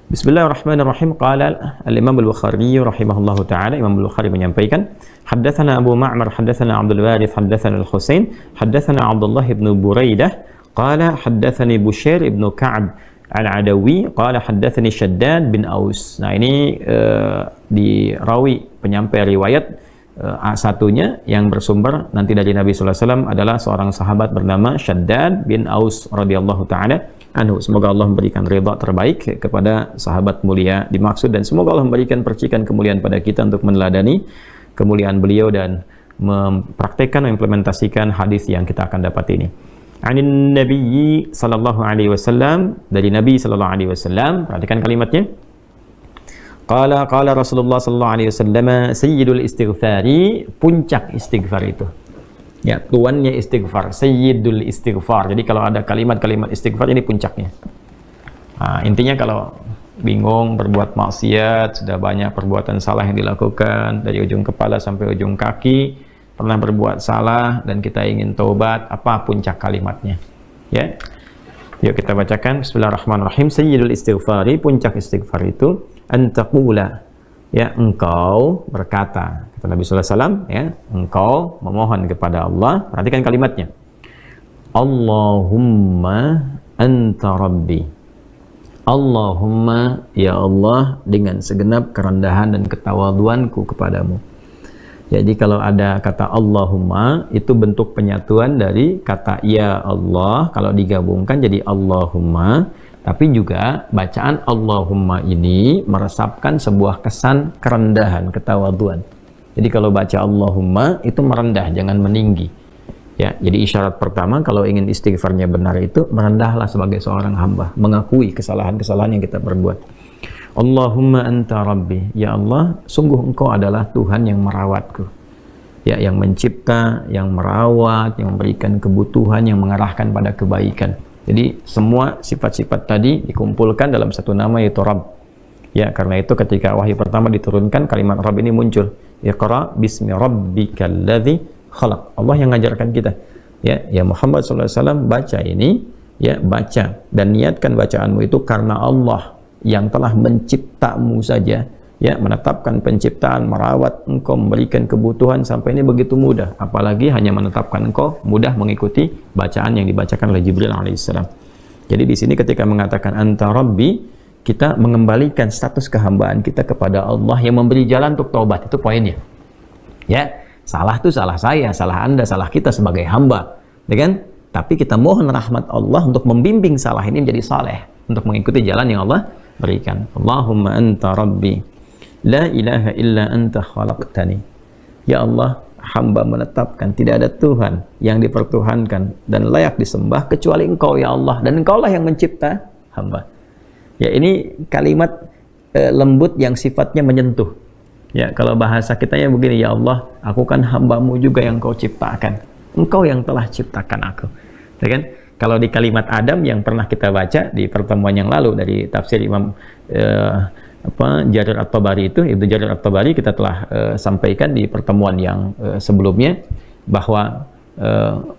Speaker 1: Bismillahirrahmanirrahim. Qala al-Imam Al-Bukhari rahimahullahu taala, Imam Al-Bukhari menyampaikan, haddatsana Abu Ma'mar haddatsana Abdul Warith haddatsana Al-Husain haddatsana Abdullah ibn Buraidah qala haddatsani Bushair ibn Ka'ab Al-Adawi qala haddatsani Shaddad bin Aus. Nah, ini di rawi penyampai riwayat satunya yang bersumber nanti dari Nabi sallallahu alaihi wasallam adalah seorang sahabat bernama Shaddad bin Aus radhiyallahu taala anhu. Semoga Allah memberikan ridha terbaik kepada sahabat mulia dimaksud, dan semoga Allah memberikan percikan kemuliaan pada kita untuk meneladani kemuliaan beliau dan mempraktekkan, mengimplementasikan hadis yang kita akan dapat ini. Anin Nabiyyi sallallahu alaihi wasallam, dari Nabi sallallahu alaihi wasallam. Perhatikan kalimatnya. Qala Rasulullah sallallahu alaihi wasallam, sayyidul istighfari, puncak istighfar itu. Ya, tuannya istighfar, sayyidul istighfar. Jadi kalau ada kalimat-kalimat istighfar, ini puncaknya. Nah, intinya kalau bingung berbuat maksiat, sudah banyak perbuatan salah yang dilakukan dari ujung kepala sampai ujung kaki, pernah berbuat salah dan kita ingin taubat, apa puncak kalimatnya? Ya. Yuk kita bacakan. Bismillahirrahmanirrahim. Sayyidul istighfari, puncak istighfar itu antaqula, ya, engkau berkata, kata Nabi sallallahu alaihi wasallam, ya, engkau memohon kepada Allah. Perhatikan kalimatnya. Allahumma anta rabbi. Allahumma, ya Allah, dengan segenap kerendahan dan ketawaduanku kepadamu. Jadi kalau ada kata Allahumma, itu bentuk penyatuan dari kata ya Allah, kalau digabungkan jadi Allahumma. Tapi juga bacaan Allahumma ini meresapkan sebuah kesan kerendahan, ketawaduan. Jadi kalau baca Allahumma itu merendah, jangan meninggi. Ya, jadi isyarat pertama kalau ingin istighfarnya benar itu merendahlah sebagai seorang hamba, mengakui kesalahan-kesalahan yang kita perbuat. Allahumma anta rabbi, ya Allah, sungguh engkau adalah Tuhan yang merawatku. Ya, yang mencipta, yang merawat, yang memberikan kebutuhan, yang mengarahkan pada kebaikan. Jadi semua sifat-sifat tadi dikumpulkan dalam satu nama, yaitu Rabb. Ya, karena itu ketika wahyu pertama diturunkan, kalimat Rabb ini muncul. Iqra bismi rabbikal ladzi khalaq. Allah yang mengajarkan kita. Ya Muhammad SAW, baca ini, ya, baca dan niatkan bacaanmu itu karena Allah yang telah menciptamu saja, ya, menetapkan penciptaan, merawat engkau, memberikan kebutuhan sampai ini begitu mudah, apalagi hanya menetapkan engkau mudah mengikuti bacaan yang dibacakan oleh Jibril alaihissalam. Jadi di sini ketika mengatakan anta rabbi, kita mengembalikan status kehambaan kita kepada Allah yang memberi jalan untuk taubat. Itu poinnya. Ya, salah itu salah saya, salah Anda, salah kita sebagai hamba, ya kan? Tapi kita mohon rahmat Allah untuk membimbing salah ini menjadi saleh, untuk mengikuti jalan yang Allah berikan. Allahumma anta rabbi, la ilaha illa anta khalaqtani. Ya Allah, hamba menetapkan tidak ada Tuhan yang dipertuhankan dan layak disembah kecuali Engkau, ya Allah, dan Engkaulah yang mencipta hamba. Ya, ini kalimat lembut yang sifatnya menyentuh. Ya, kalau bahasa kitanya begini, ya Allah, aku kan hamba-Mu juga yang Kau ciptakan. Engkau yang telah ciptakan aku. Ya kan? Kalau di kalimat Adam yang pernah kita baca di pertemuan yang lalu dari tafsir Imam Jarir At-Tabari itu, Ibnu Jarir At-Tabari, kita telah sampaikan di pertemuan yang sebelumnya bahwa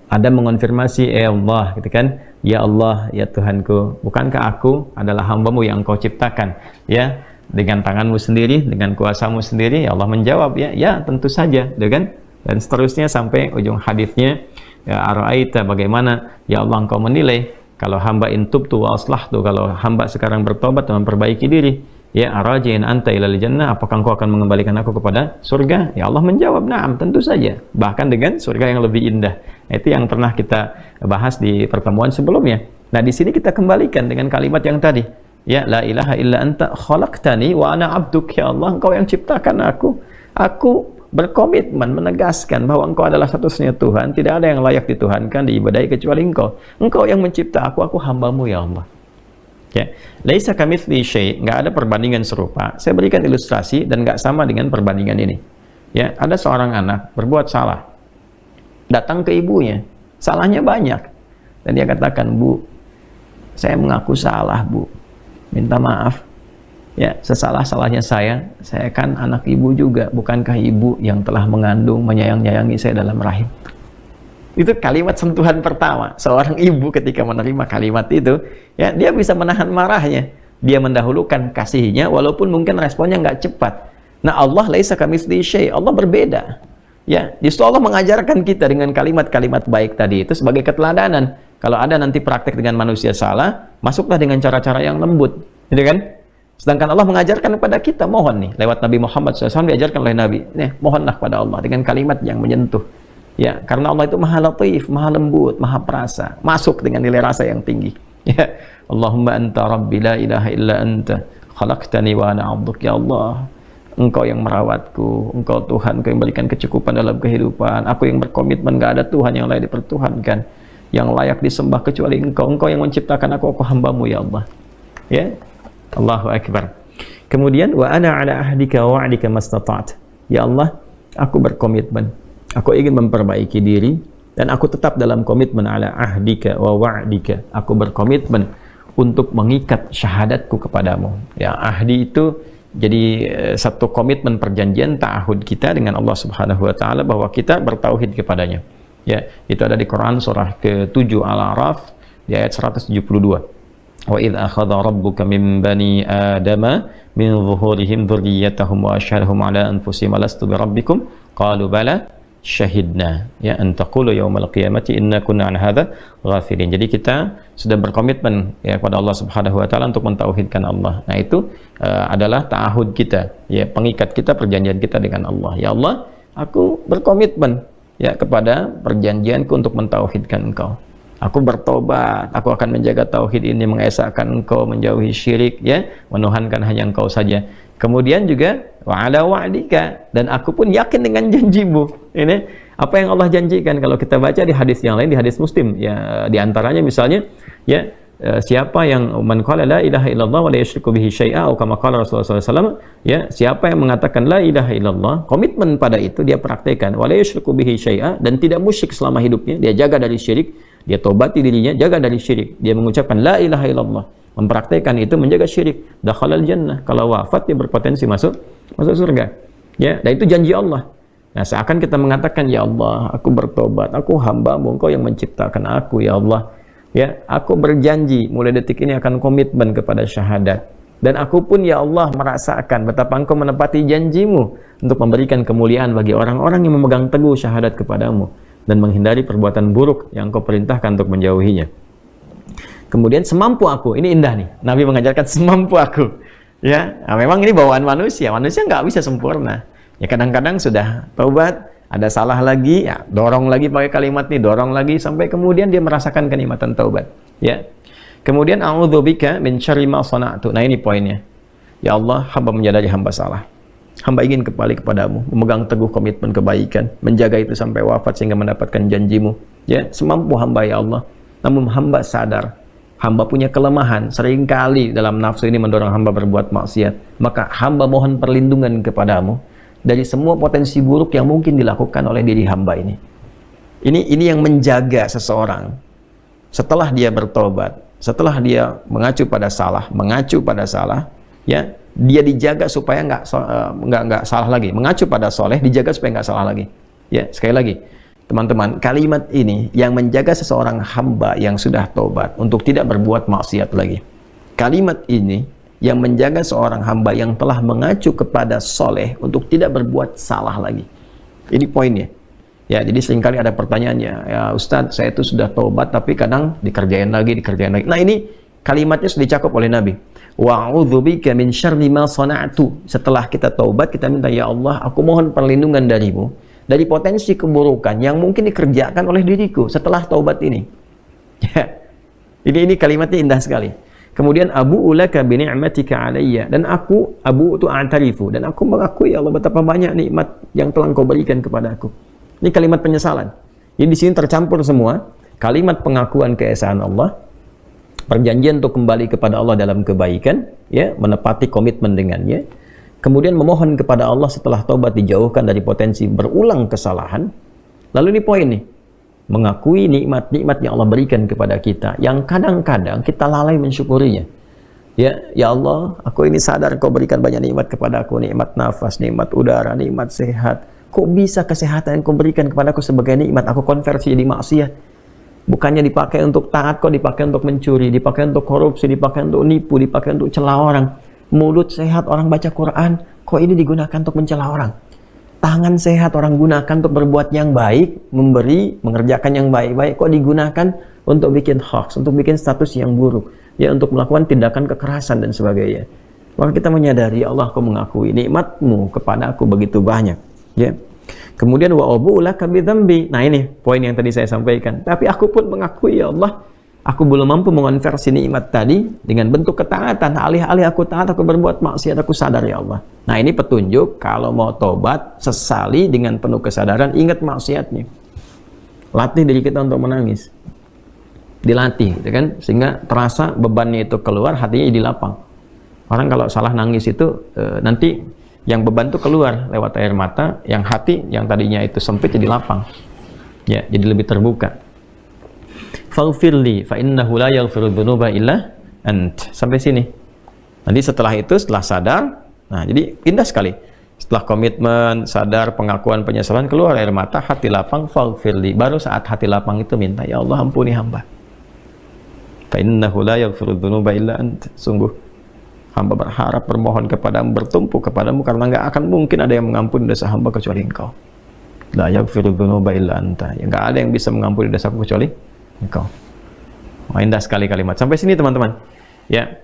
Speaker 1: Adam mengonfirmasi, Allah, gitu kan, ya Allah, ya Tuhanku, bukankah aku adalah hamba-Mu yang Kau ciptakan, ya, dengan tangan-Mu sendiri, dengan kuasa-Mu sendiri? Ya Allah menjawab, ya tentu saja, gitu kan, dan seterusnya sampai ujung hadisnya, ya ara'aita, bagaimana ya Allah Engkau menilai kalau hamba intubtu wa aslahtu, kalau hamba sekarang bertobat dan memperbaiki diri, ya arajin anta ilal jannah, apakah Engkau akan mengembalikan aku kepada surga? Ya Allah menjawab, na'am, tentu saja, bahkan dengan surga yang lebih indah. Itu yang pernah kita bahas di pertemuan sebelumnya. Nah, di sini kita kembalikan dengan kalimat yang tadi, ya la ilaha illa anta khalaqtani wa ana abduk, ya Allah Engkau yang ciptakan aku berkomitmen menegaskan bahwa Engkau adalah satu-satunya Tuhan, tidak ada yang layak dituhankan, diibadahi kecuali Engkau. Engkau yang mencipta aku hamba-Mu, ya Allah. Ya, laisa kamitsli syai', nggak ada perbandingan serupa. Saya berikan ilustrasi dan nggak sama dengan perbandingan ini. Ya, ada seorang anak berbuat salah, datang ke ibunya, salahnya banyak, dan dia katakan, Bu, saya mengaku salah, Bu, minta maaf. Ya, sesalah-salahnya saya kan anak ibu juga, bukankah ibu yang telah mengandung, menyayang-nyayangi saya dalam rahim? Itu kalimat sentuhan pertama seorang ibu ketika menerima kalimat itu, ya, dia bisa menahan marahnya, dia mendahulukan kasihnya walaupun mungkin responnya nggak cepat. Nah, Allah laisa kamitslihi syai', Allah berbeda. Ya, justru Allah mengajarkan kita dengan kalimat-kalimat baik tadi itu sebagai keteladanan. Kalau ada nanti praktek dengan manusia salah, masuklah dengan cara-cara yang lembut, gitu kan? Sedangkan Allah mengajarkan kepada kita, mohon nih, lewat Nabi Muhammad SAW diajarkan oleh Nabi, mohonlah kepada Allah dengan kalimat yang menyentuh. Ya, karena Allah itu maha latif, maha lembut, maha perasa, masuk dengan nilai rasa yang tinggi. Ya, Allahumma anta rabbi la ilaha illa anta khalaqtani wa ana 'abduk, ya Allah, Engkau yang merawatku, Engkau Tuhan, Engkau yang berikan kecukupan dalam kehidupan, aku yang berkomitmen gak ada Tuhan yang layak dipertuhankan, yang layak disembah kecuali Engkau, Engkau yang menciptakan aku hamba-Mu, ya Allah. Ya, Allahu Akbar. Kemudian wa ana ala ahdika wa wa'dika mastata'at. Ya Allah, aku berkomitmen, aku ingin memperbaiki diri dan aku tetap dalam komitmen ala ahdika wa wa'dika. Aku berkomitmen untuk mengikat syahadatku kepadamu. Ya, ahdi itu jadi satu komitmen perjanjian ta'ahud kita dengan Allah Subhanahu wa taala bahwa kita bertauhid kepadanya. Ya, itu ada di Quran surah ke-7 Al-A'raf di ayat 172. Wa idh akhadha rabbuka min bani adama min zuhurihim dzurriyyatahum wa asyhadahum ala anfusihim alastu bi rabbikum qalu bala syahidna, ya, an taqulu yaumal qiyamati inna kunna an hadza ghafilin. Jadi kita sudah berkomitmen, ya, kepada Allah Subhanahu wa taala untuk mentauhidkan Allah. Nah, itu adalah ta'ahud kita, ya, pengikat kita, perjanjian kita dengan Allah. Ya Allah, aku berkomitmen, ya, kepada perjanjianku untuk mentauhidkan Engkau. Aku bertobat, aku akan menjaga tauhid ini, mengesahkan Engkau, menjauhi syirik, ya, menuhankan hanya Engkau saja. Kemudian juga wa ala wa'dika, dan aku pun yakin dengan janjimu. Ini apa yang Allah janjikan kalau kita baca di hadis yang lain, di hadis Muslim, ya, di antaranya misalnya, ya, siapa yang man qala la ilaha illallah wa la yusyriku bihi syai'a atau kama qala Rasulullah SAW, ya, siapa yang mengatakan la ilaha illallah, komitmen pada itu dia praktekkan, wa la yusyriku bihi syai'a, dan tidak musyrik selama hidupnya, dia jaga dari syirik, dia tobati dirinya, jaga dari syirik, dia mengucapkan la ilaha illallah, mempraktekkan itu, menjaga syirik, dakhalal jannah, kalau wafat dia berpotensi masuk surga. Ya, dan itu janji Allah. Nah, seakan kita mengatakan, ya Allah, aku bertobat, aku hamba-Mu, Engkau yang menciptakan aku, ya Allah. Ya, aku berjanji mulai detik ini akan komitmen kepada syahadat. Dan aku pun, ya Allah, merasakan betapa Engkau menepati janji-Mu untuk memberikan kemuliaan bagi orang-orang yang memegang teguh syahadat kepadamu dan menghindari perbuatan buruk yang Engkau perintahkan untuk menjauhinya. Kemudian semampu aku, ini indah nih, Nabi mengajarkan semampu aku. Ya, nah, memang ini bawaan manusia nggak bisa sempurna. Ya, kadang-kadang sudah taubat, ada salah lagi, ya, dorong lagi pakai kalimat ini, dorong lagi sampai kemudian dia merasakan kenikmatan taubat. Ya, kemudian a'udzubika min syarri ma sana'tu. Nah, ini poinnya. Ya Allah, hamba menyadari hamba salah. Hamba ingin kembali kepadamu, memegang teguh komitmen kebaikan, menjaga itu sampai wafat sehingga mendapatkan janjimu. Ya, semampu hamba, ya Allah. Namun hamba sadar, hamba punya kelemahan, seringkali dalam nafsu ini mendorong hamba berbuat maksiat. Maka hamba mohon perlindungan kepadamu
Speaker 2: dari semua potensi buruk yang mungkin dilakukan oleh diri hamba ini. Ini yang menjaga seseorang setelah dia bertobat, setelah dia mengacu pada salah, ya, dia dijaga supaya nggak salah lagi, mengacu pada soleh, dijaga supaya nggak salah lagi. Ya, sekali lagi, teman-teman, kalimat ini yang menjaga seseorang hamba yang sudah tobat untuk tidak berbuat maksiat lagi. Kalimat ini yang menjaga seorang hamba yang telah mengacu kepada soleh untuk tidak berbuat salah lagi. Ini poinnya. Ya, jadi seringkali ada pertanyaannya, ya Ustadz, saya itu sudah tobat tapi kadang dikerjain lagi. Nah, ini kalimatnya sudah dicakup oleh Nabi. Wa'udzubika min syarri ma sana'tu. Setelah kita taubat, kita minta, ya Allah, aku mohon perlindungan darimu dari potensi keburukan yang mungkin dikerjakan oleh diriku setelah taubat ini. Ya. Ini kalimatnya indah sekali. Kemudian abu'u laka bi ni'matika alayya, dan aku abu itu a'tarifu, dan aku mengakui, ya Allah, betapa banyak nikmat yang telah Engkau berikan kepada aku. Ini kalimat penyesalan. Jadi di sini tercampur semua kalimat pengakuan keesaan Allah, perjanjian untuk kembali kepada Allah dalam kebaikan, ya, menepati komitmen dengannya. Kemudian memohon kepada Allah setelah taubat dijauhkan dari potensi berulang kesalahan. Lalu ini poin nih, mengakui nikmat-nikmat yang Allah berikan kepada kita, yang kadang-kadang kita lalai mensyukurinya. Ya Allah, aku ini sadar Kau berikan banyak nikmat kepada aku, nikmat nafas, nikmat udara, nikmat sehat. Kok bisa kesehatan yang Kau berikan kepada aku sebagai nikmat, aku konversi jadi maksiat? Bukannya dipakai untuk taat, kok dipakai untuk mencuri, dipakai untuk korupsi, dipakai untuk nipu, dipakai untuk celah orang. Mulut sehat orang baca Quran, kok ini digunakan untuk mencela orang? Tangan sehat orang gunakan untuk berbuat yang baik, memberi, mengerjakan yang baik-baik, kok digunakan untuk bikin hoax, untuk bikin status yang buruk, ya, untuk melakukan tindakan kekerasan dan sebagainya. Maka kita menyadari, Allah, Kau mengakui nikmat-Mu kepada aku begitu banyak, ya. Kemudian wa abu'u laka bidzambi. Nah, ini poin yang tadi saya sampaikan. Tapi aku pun mengakui, ya Allah, aku belum mampu mengonversi nikmat tadi dengan bentuk ketaatan. Alih-alih aku taat, aku berbuat maksiat, aku sadar, ya Allah. Nah, ini petunjuk kalau mau tobat, sesali dengan penuh kesadaran, ingat maksiatnya. Latih diri kita untuk menangis. Dilatih, gitu kan? Sehingga terasa bebannya itu keluar, hatinya jadi lapang. Orang kalau salah nangis itu nanti yang beban itu keluar lewat air mata, yang hati yang tadinya itu sempit jadi lapang. Ya, jadi lebih terbuka. Faghfirli fa innahu la yaghfiru dzunuba illa ant. Sampai sini. Nanti setelah itu, setelah sadar, nah jadi indah sekali. Setelah komitmen, sadar, pengakuan, penyesalan, keluar air mata, hati lapang, faghfirli. Baru saat hati lapang itu minta, ya Allah, ampuni hamba. Fa innahu la yaghfiru dzunuba illa ant. Sungguh hamba berharap, bermohon kepadamu, bertumpu kepadamu, karena nggak akan mungkin ada yang mengampuni dosa hamba kecuali Engkau. La yaghfiru dzunuba illa anta. Ya, nggak ada yang bisa mengampuni dosaku kecuali Engkau. Wah, indah sekali kalimat. Sampai sini, teman-teman. Ya.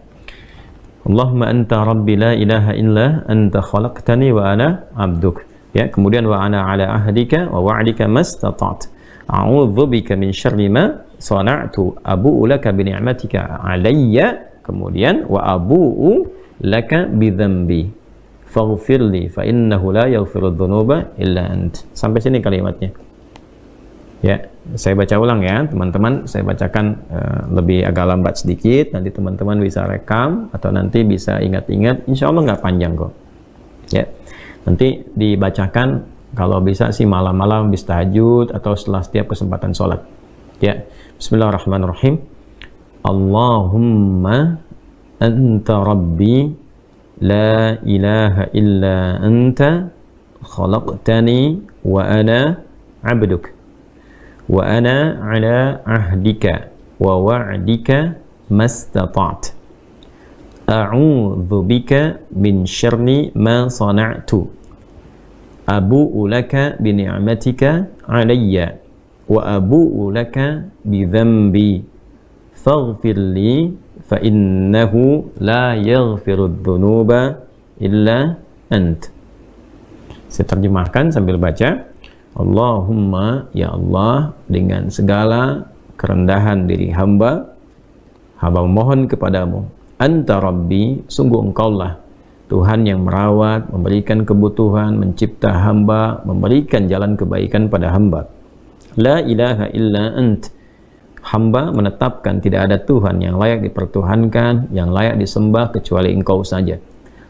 Speaker 2: Allahumma anta rabbi la ilaha illa anta khalaqtani wa ana abduk. Ya, kemudian wa ana ala ahdika wa wa'dika mastata'tu. A'udzu bika min syarri ma sana'tu. Abu'u laka bi ni'matika 'alayya. Kemudian wa abu'u laka bidzambi faghfirli fa innahu la yaghfiru dzunuba illa ant. Sampai sini kalimatnya. Ya, saya baca ulang ya, teman-teman. Saya bacakan lebih agak lambat sedikit, nanti teman-teman bisa rekam atau nanti bisa ingat-ingat. Insya Allah nggak panjang kok. Ya, nanti dibacakan kalau bisa sih malam-malam habis tahajud atau setelah setiap kesempatan sholat. Ya, Bismillahirrahmanirrahim. Allahumma anta rabbi la ilaha illa anta khalaqtani wa ana abduk wa ana ala ahdika wa wa'dika mastata'tu a'udzu bika min syarri ma sana'tu abu'u laka bi ni'matika 'alayya wa abu'u laka bi dzambi faghfirli fa innahu la yaghfiru dzunuba illa ant. Saya terjemahkan sambil baca. Allahumma, ya Allah, dengan segala kerendahan diri hamba memohon kepadamu. Anta Rabbi, sungguh Engkaulah Tuhan yang merawat, memberikan kebutuhan, mencipta hamba, memberikan jalan kebaikan pada hamba. La ilaha illa ant. Hamba menetapkan tidak ada Tuhan yang layak dipertuhankan, yang layak disembah kecuali Engkau saja.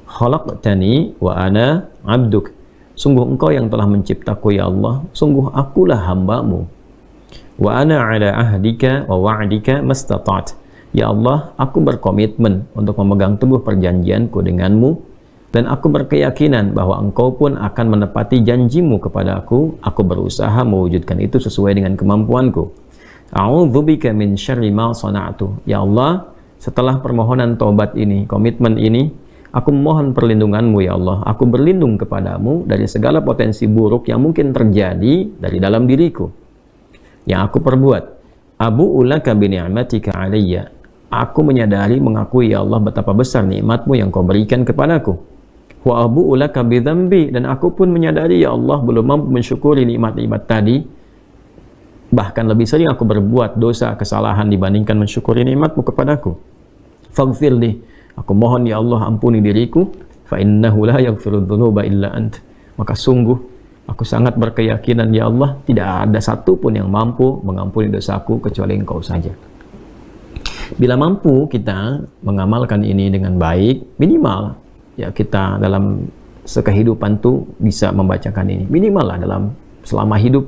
Speaker 2: Khalaqtani wa ana abduk. sungguh engkau yang telah menciptaku ya Allah, sungguh akulah hamba-Mu. Wa ana ala ahdika wa wa'dika mastata'at. Ya Allah, aku berkomitmen untuk memegang teguh perjanjianku denganmu, dan aku berkeyakinan bahwa engkau pun akan menepati janjimu kepada aku berusaha mewujudkan itu sesuai dengan kemampuanku. A'udzubika min syarri ma sana'tu. Ya Allah, setelah permohonan taubat ini, komitmen ini, aku mohon perlindunganmu ya Allah. Aku berlindung kepadamu dari segala potensi buruk yang mungkin terjadi dari dalam diriku yang aku perbuat. Abu'u laka bi ni'matika alayya. Aku menyadari, mengakui ya Allah betapa besar nikmatmu yang kau berikan kepadaku. Wa abu'u laka bi dzambi, dan aku pun menyadari ya Allah belum mampu mensyukuri nikmat-nikmat tadi. Bahkan lebih sering aku berbuat dosa, kesalahan dibandingkan mensyukuri nikmatmu kepadaku. Faghfirli, aku mohon ya Allah ampuni diriku, fa innahu la yaghfiru dzunuba illa ant. Maka sungguh aku sangat berkeyakinan ya Allah, tidak ada satupun yang mampu mengampuni dosaku kecuali Engkau saja. Bila mampu kita mengamalkan ini dengan baik, minimal ya kita dalam sekehidupan tuh bisa membacakan ini. Minimal lah dalam selama hidup,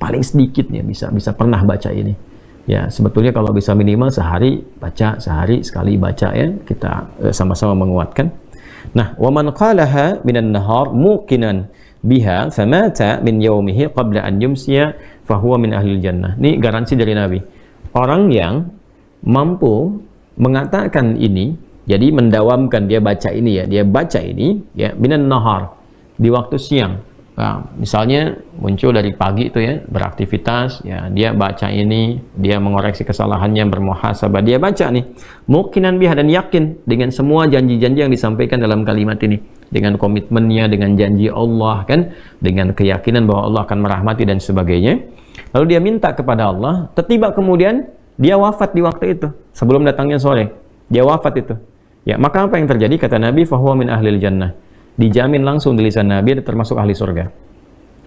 Speaker 2: paling sedikitnya bisa pernah baca ini. Ya, sebetulnya kalau bisa minimal sehari baca, sehari sekali baca ya, kita sama-sama menguatkan. Nah, wa man qalaha minan nahar muqinan biha famata min yaumihi qabla an yumsiya fahuwa min ahlil jannah. Ini garansi dari Nabi. Orang yang mampu mengatakan ini, jadi mendawamkan dia baca ini ya, minan nahar, di waktu siang. Nah, misalnya muncul dari pagi itu ya, beraktivitas ya, dia baca ini, dia mengoreksi kesalahannya, bermuhasabah, dia baca nih muqinan biha, dan yakin dengan semua janji-janji yang disampaikan dalam kalimat ini, dengan komitmennya, dengan janji Allah kan, dengan keyakinan bahwa Allah akan merahmati dan sebagainya. Lalu dia minta kepada Allah, tiba kemudian dia wafat di waktu itu, sebelum datangnya sore dia wafat itu ya, maka apa yang terjadi? Kata Nabi, fahuwa min ahlil jannah, dijamin langsung di lisan Nabi termasuk ahli surga.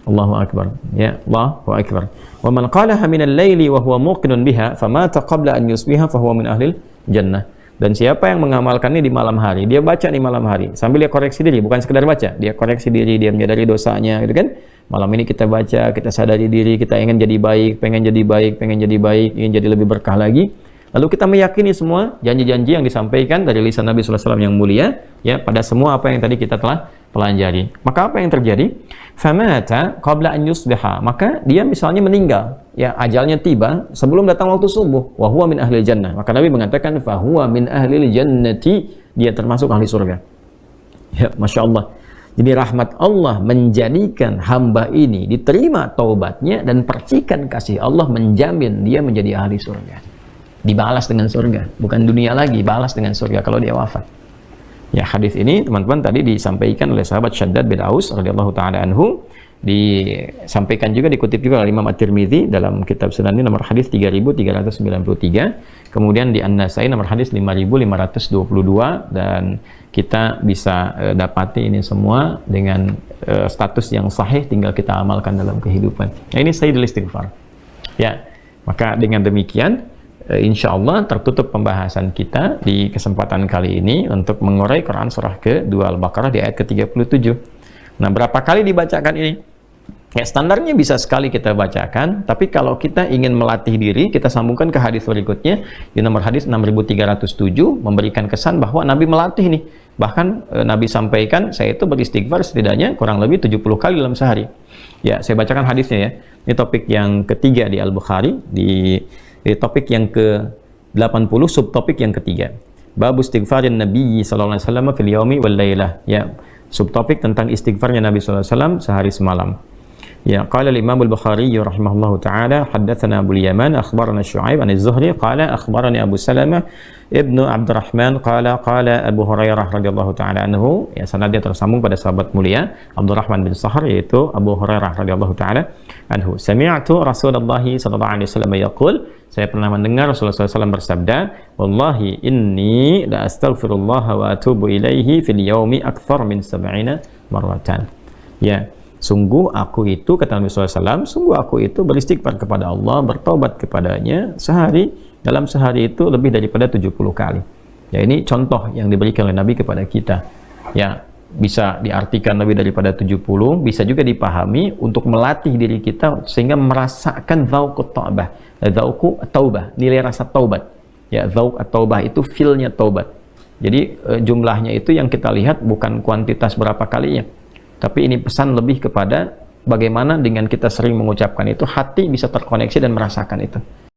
Speaker 2: Allahu akbar ya, Allahu akbar. Wa man qalaha min al-laili wa huwa muqinun biha famata qabla an yusbiha fahuwa min ahlil jannah. Dan siapa yang mengamalkannya di malam hari, dia baca di malam hari sambil dia koreksi diri, bukan sekedar baca, dia koreksi diri, dia menyadari dosanya gitu kan. Malam ini kita baca, kita sadari diri, kita ingin jadi baik, pengen jadi baik, ingin jadi lebih berkah lagi. Lalu kita meyakini semua janji-janji yang disampaikan dari lisan Nabi SAW yang mulia ya, pada semua apa yang tadi kita telah pelajari. Maka apa yang terjadi? Famata qabla an yusbiha, maka dia misalnya meninggal ya, ajalnya tiba sebelum datang waktu subuh, wa huwa min ahlil jannah. Maka Nabi mengatakan fa huwa min ahlil jannati, dia termasuk ahli surga. Ya, Masya Allah. Jadi rahmat Allah menjadikan hamba ini diterima taubatnya, dan percikan kasih Allah menjamin dia menjadi ahli surga. Dibalas dengan surga, bukan dunia lagi, balas dengan surga kalau dia wafat. Ya, hadis ini teman-teman tadi disampaikan oleh sahabat Syaddad bin Aus radhiyallahu taala anhu, disampaikan juga, dikutip juga oleh Imam At-Tirmidzi dalam kitab Sunan ini nomor hadis 3393, kemudian di An-Nasai nomor hadis 5522, dan kita bisa dapati ini semua dengan status yang sahih, tinggal kita amalkan dalam kehidupan. Nah, ini Sayyidul Istighfar. Ya, maka dengan demikian insya Allah tertutup pembahasan kita di kesempatan kali ini untuk mengurai Quran surah ke-2 Al-Baqarah di ayat ke-37. Nah, berapa kali dibacakan ini? Ya, standarnya bisa sekali kita bacakan, tapi kalau kita ingin melatih diri, kita sambungkan ke hadis berikutnya di nomor hadis 6307, memberikan kesan bahwa Nabi melatih nih. Bahkan Nabi sampaikan, saya itu beristighfar setidaknya kurang lebih 70 kali dalam sehari. Ya, saya bacakan hadisnya ya. Ini topik yang ketiga di Al-Bukhari, di topik yang ke-80, subtopik yang ketiga. Babu istighfarin Nabi sallallahu alaihi wasallam fil yaumi wal lailah. Ya, subtopik tentang istighfarnya Nabi sallallahu alaihi wasallam sehari semalam. Ya, qala al-Imam al-Bukhari rahimahullahu taala, haddatsana Abu al-Yaman akhbarana Syu'aib an az-Zuhri qala akhbarani Abu Salamah ibnu Abdurrahman qala qala Abu Hurairah radhiyallahu taala anhu. Ya, sanadnya tersambung pada sahabat mulia Abdurrahman bin Sahr, yaitu Abu Hurairah radhiyallahu taala anhu. Sami'tu Rasulullah sallallahu alaihi wasallam yaqul, saya pernah mendengar Rasulullah SAW bersabda, wallahi inni la astaghfirullah wa atubu ilaihi fil yaumi akthar min 70 marratan. Ya, sungguh aku itu, kata Nabi SAW, sungguh aku itu beristighfar kepada Allah, bertobat kepadanya sehari, dalam sehari itu lebih daripada 70 kali. Ya, ini contoh yang diberikan oleh Nabi kepada kita. Ya, bisa diartikan lebih daripada 70, bisa juga dipahami untuk melatih diri kita sehingga merasakan dzauqut taubah. Dzauqu taubah, nilai rasa taubat. Ya, dzauq at-taubah itu feel-nya taubat. Jadi jumlahnya itu yang kita lihat bukan kuantitas berapa kalinya. Tapi ini pesan lebih kepada bagaimana dengan kita sering mengucapkan itu, hati bisa terkoneksi dan merasakan itu.